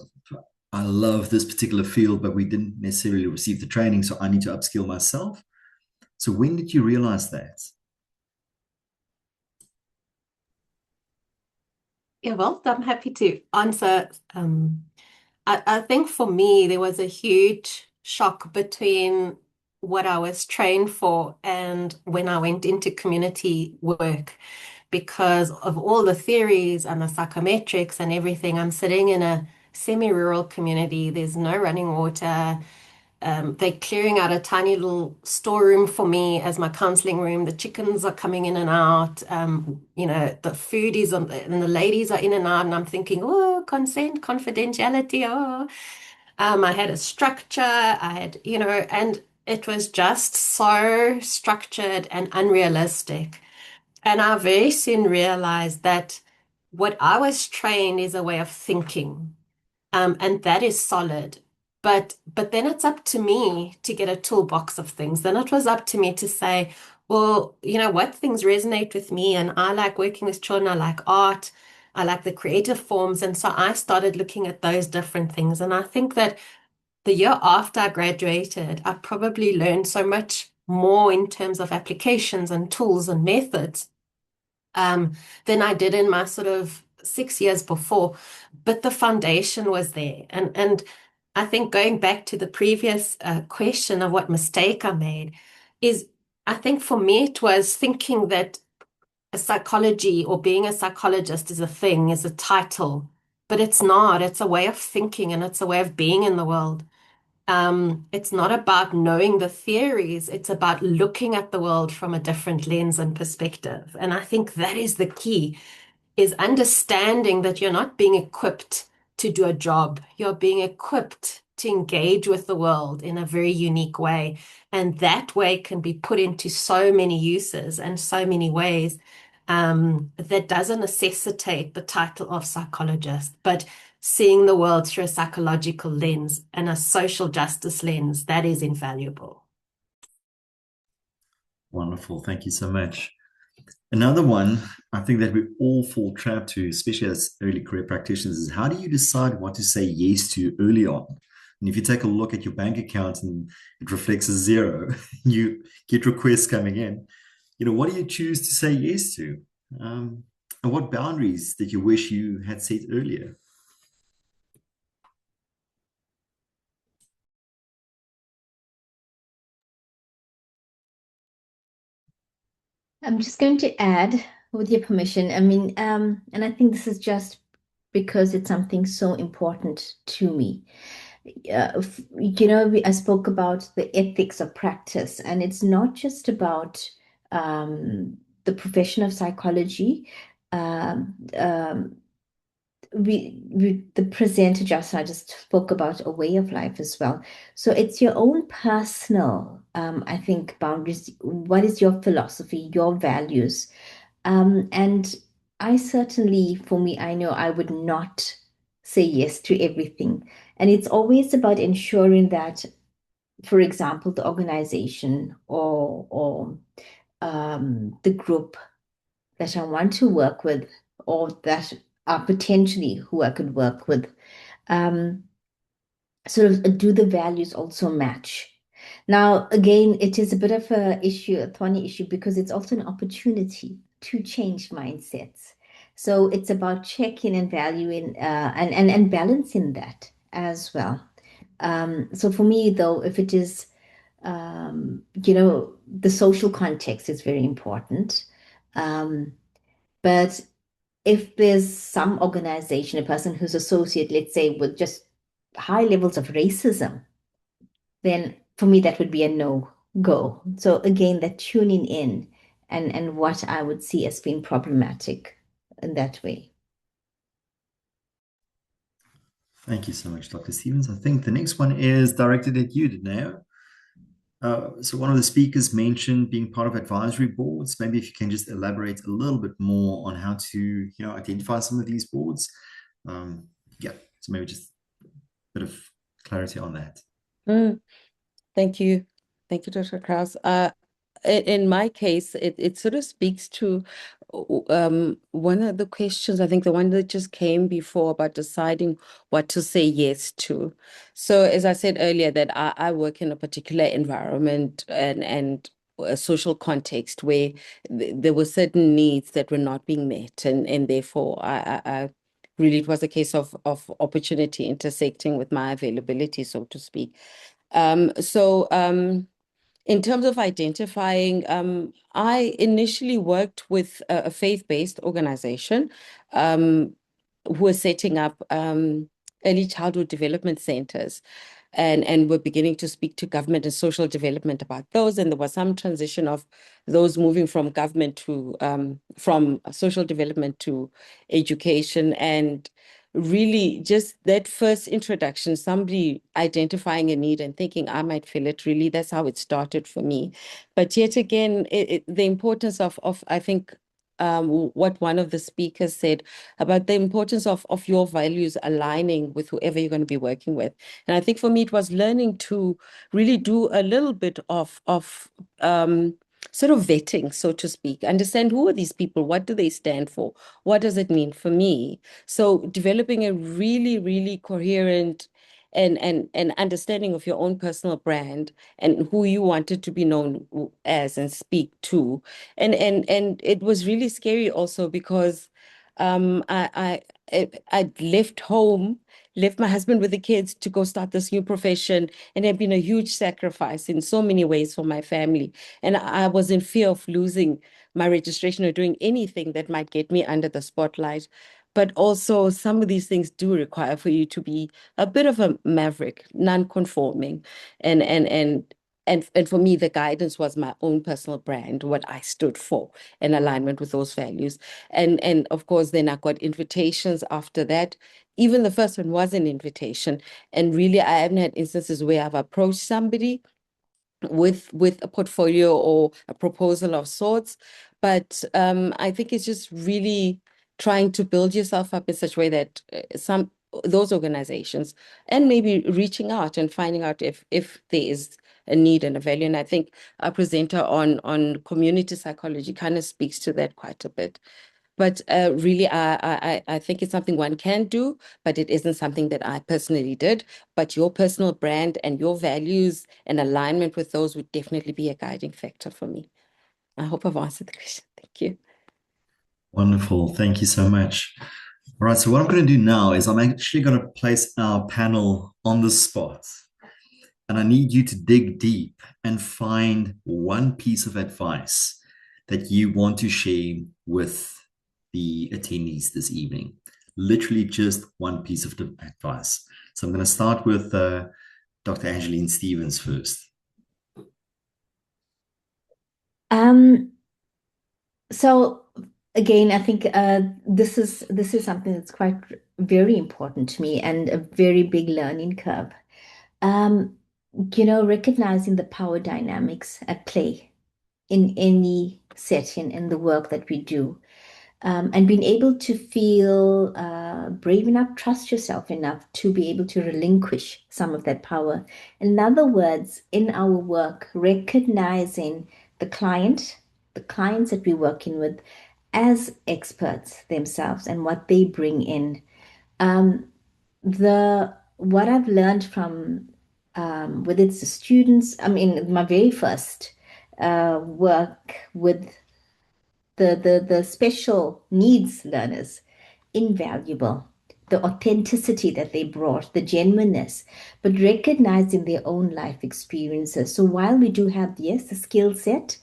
I love this particular field, but we didn't necessarily receive the training, so I need to upskill myself. So when did you realize that? Yeah, well, I'm happy to answer. I think for me, there was a huge shock between what I was trained for and when I went into community work because of all the theories and the psychometrics and everything. I'm sitting in a semi-rural community. There's no running water. They're clearing out a tiny little storeroom for me as my counseling room. The chickens are coming in and out. The food is on, and the ladies are in and out. And I'm thinking, oh, consent, confidentiality. Oh, I had a structure. And it was just so structured and unrealistic. And I very soon realized that what I was trained is a way of thinking. And that is solid. But then it's up to me to get a toolbox of things. Then it was up to me to say, well, what things resonate with me, and I like working with children, I like art, I like the creative forms. And so I started looking at those different things. And I think that the year after I graduated, I probably learned so much more in terms of applications and tools and methods than I did in my sort of 6 years before. But the foundation was there. And I think going back to the previous question of what mistake I made is, I think for me, it was thinking that a psychology or being a psychologist is a thing, is a title, but it's not. It's a way of thinking and it's a way of being in the world. It's not about knowing the theories, it's about looking at the world from a different lens and perspective. And I think that is the key, is understanding that you're not being equipped to do a job. You're being equipped to engage with the world in a very unique way. And that way can be put into so many uses and so many ways that doesn't necessitate the title of psychologist, but seeing the world through a psychological lens and a social justice lens, that is invaluable. Wonderful. Thank you so much. Another one I think that we all fall trap to, especially as early career practitioners, is how do you decide what to say yes to early on? And if you take a look at your bank account and it reflects a zero, you get requests coming in. What do you choose to say yes to? And what boundaries did you wish you had set earlier? I'm just going to add, with your permission, I mean, and I think this is just because it's something so important to me. I spoke about the ethics of practice, and it's not just about the profession of psychology. Um, um, the presenter just spoke about a way of life as well. So it's your own personal, I think, boundaries. What is your philosophy, your values? And I certainly, for me, I know I would not say yes to everything. And it's always about ensuring that, for example, the organization or the group that I want to work with, or that are potentially who I could work with, um, sort of do the values also match? Now, again, it is a bit of a issue, a thorny issue, because it's also an opportunity to change mindsets. So it's about checking and valuing and balancing that as well. So for me, though, if it is, the social context is very important. But if there's some organization, a person who's associated, let's say, with just high levels of racism, then for me that would be a no go. So again, that tuning in and what I would see as being problematic in that way. Thank you so much, Dr. Stevens. I think the next one is directed at you, Danao. So one of the speakers mentioned being part of advisory boards. Maybe if you can just elaborate a little bit more on how to, identify some of these boards. So maybe just a bit of clarity on that. Thank you. Thank you, Dr. Krause. In my case, it sort of speaks to one of the questions, I think the one that just came before, about deciding what to say yes to. So as I said earlier, that I work in a particular environment and a social context where there were certain needs that were not being met, and therefore I really, it was a case of opportunity intersecting with my availability, so to speak. In terms of identifying, I initially worked with a faith-based organization who were setting up early childhood development centers, and we're beginning to speak to government and social development about those. And there was some transition of those moving from government to from social development to education. And really just that first introduction, somebody identifying a need and thinking I might fill it, really, that's how it started for me. But yet again, the importance of I think what one of the speakers said about the importance of your values aligning with whoever you're going to be working with. And I think for me, it was learning to really do a little bit of sort of vetting, so to speak, understand who are these people, what do they stand for, what does it mean for me? So developing a really, really coherent and understanding of your own personal brand and who you wanted to be known as and speak to. And it was really scary also because I'd left home, left my husband with the kids to go start this new profession, and it had been a huge sacrifice in so many ways for my family. And I was in fear of losing my registration or doing anything that might get me under the spotlight. But also some of these things do require for you to be a bit of a maverick, non-conforming. And for me, the guidance was my own personal brand, what I stood for, in alignment with those values. And of course, then I got invitations after that. Even the first one was an invitation. And really, I haven't had instances where I've approached somebody with a portfolio or a proposal of sorts. But I think it's just really trying to build yourself up in such a way that those organizations, and maybe reaching out and finding out if there is a need and a value. And I think our presenter on community psychology kind of speaks to that quite a bit. But really, I think it's something one can do, but it isn't something that I personally did. But your personal brand and your values and alignment with those would definitely be a guiding factor for me. I hope I've answered the question. Thank you. Wonderful. Thank you so much. All right. So what I'm going to do now is I'm actually going to place our panel on the spot. And I need you to dig deep and find one piece of advice that you want to share with the attendees this evening. Literally just one piece of advice. So I'm going to start with Dr. Angeline Stevens first. So again, I think this is something that's quite very important to me and a very big learning curve. Um, recognizing the power dynamics at play in any setting in the work that we do. And being able to feel brave enough, trust yourself enough to be able to relinquish some of that power. In other words, in our work, recognizing the clients that we're working with as experts themselves and what they bring in. What I've learned from whether it's the students, I mean, my very first work with the special needs learners, invaluable. The authenticity that they brought, the genuineness, but recognizing their own life experiences. So while we do have, yes, the skill set,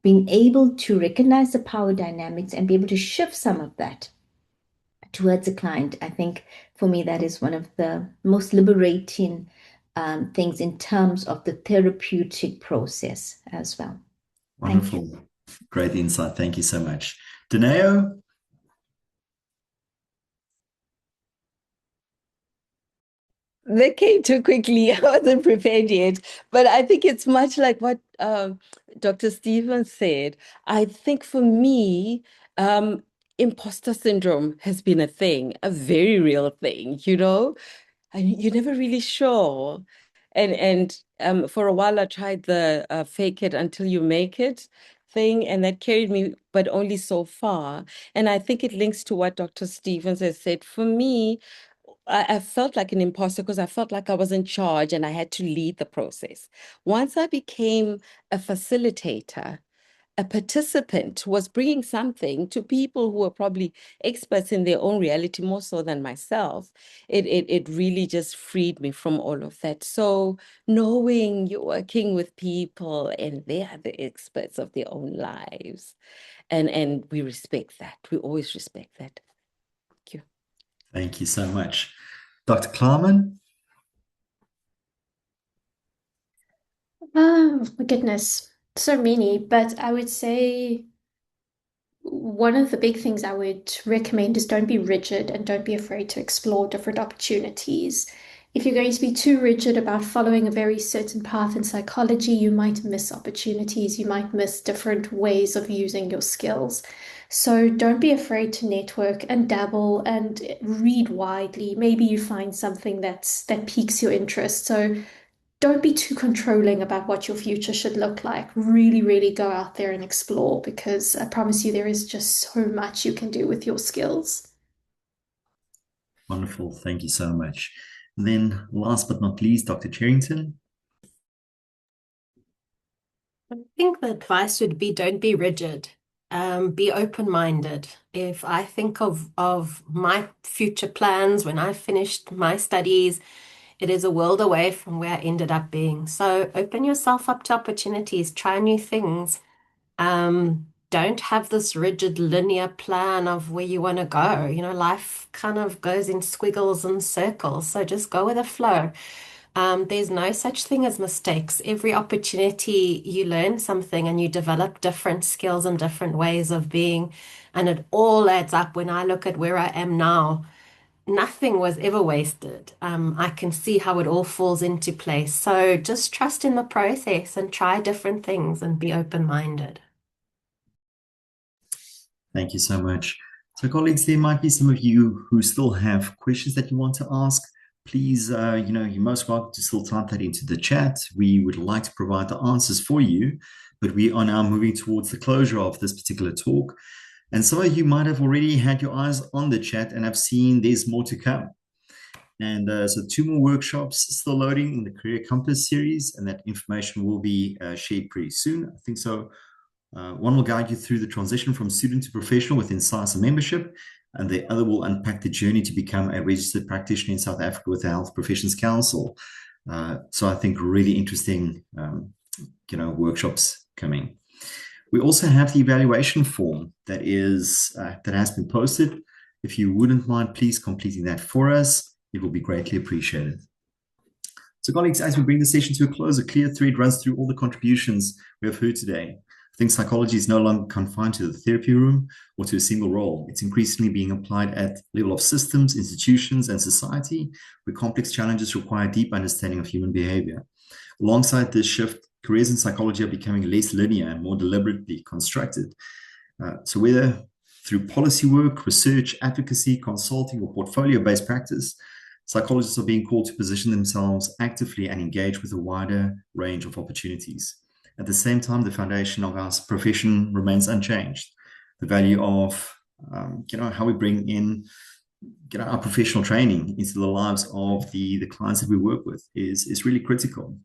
being able to recognize the power dynamics and be able to shift some of that towards a client, I think for me that is one of the most liberating things in terms of the therapeutic process as well. Thank you. Wonderful. Great insight. Thank you so much. Daneo? That came too quickly. I wasn't prepared yet. But I think it's much like what Dr. Stevens said. I think for me, imposter syndrome has been a thing, a very real thing, and you're never really sure. And for a while, I tried the fake it until you make it thing, and that carried me, but only so far. And I think it links to what Dr. Stevens has said. For me, I felt like an imposter because I felt like I was in charge and I had to lead the process. Once I became a facilitator, a participant was bringing something to people who were probably experts in their own reality more so than myself. It really just freed me from all of that. So knowing you're working with people and they are the experts of their own lives, and we respect that. We always respect that. Thank you. Thank you so much. Dr. Klarman? Oh, my goodness. So many, but I would say one of the big things I would recommend is don't be rigid and don't be afraid to explore different opportunities. If you're going to be too rigid about following a very certain path in psychology, you might miss opportunities, you might miss different ways of using your skills. So don't be afraid to network and dabble and read widely. Maybe you find something that piques your interest. So don't be too controlling about what your future should look like. Really, really go out there and explore, because I promise you there is just so much you can do with your skills. Wonderful. Thank you so much. And then last but not least, Dr. Cherrington. I think the advice would be don't be rigid. Be open-minded. If I think of my future plans when I finished my studies, it is a world away from where I ended up being. So open yourself up to opportunities, try new things. Don't have this rigid linear plan of where you want to go. Life kind of goes in squiggles and circles. So just go with the flow. There's no such thing as mistakes. Every opportunity you learn something and you develop different skills and different ways of being, and it all adds up. When I look at where I am now, nothing was ever wasted. I can see how it all falls into place. So just trust in the process and try different things and be open-minded. Thank you so much. So colleagues, there might be some of you who still have questions that you want to ask. Please, you're most welcome to still type that into the chat. We would like to provide the answers for you, but we are now moving towards the closure of this particular talk. And some of you might have already had your eyes on the chat and have seen there's more to come. And so 2 more workshops still loading in the Career Compass series, and that information will be shared pretty soon. I think so. One will guide you through the transition from student to professional within SAISA membership, and the other will unpack the journey to become a registered practitioner in South Africa with the Health Professions Council. So I think really interesting, workshops coming. We also have the evaluation form that has been posted. If you wouldn't mind, please completing that for us. It will be greatly appreciated. So colleagues, as we bring the session to a close, a clear thread runs through all the contributions we have heard today. think psychology is no longer confined to the therapy room or to a single role. It's increasingly being applied at level of systems, institutions, and society, where complex challenges require deep understanding of human behavior. Alongside this shift, careers in psychology are becoming less linear and more deliberately constructed. So whether through policy work, research, advocacy, consulting, or portfolio-based practice, psychologists are being called to position themselves actively and engage with a wider range of opportunities. At the same time, the foundation of our profession remains unchanged. The value of how we bring in our professional training into the lives of the clients that we work with is really critical.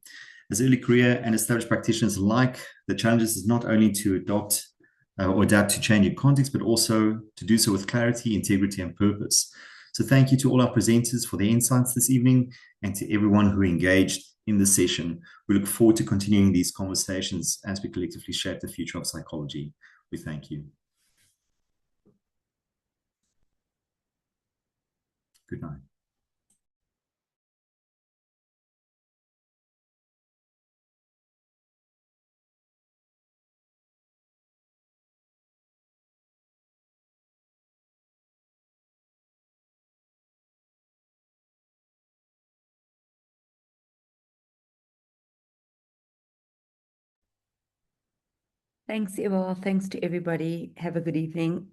As early career and established practitioners alike, the challenges is not only to adopt or adapt to changing context, but also to do so with clarity, integrity, and purpose. So thank you to all our presenters for their insights this evening and to everyone who engaged in this session. We look forward to continuing these conversations as we collectively shape the future of psychology. We thank you. Good night. Thanks, Eva. Thanks to everybody. Have a good evening.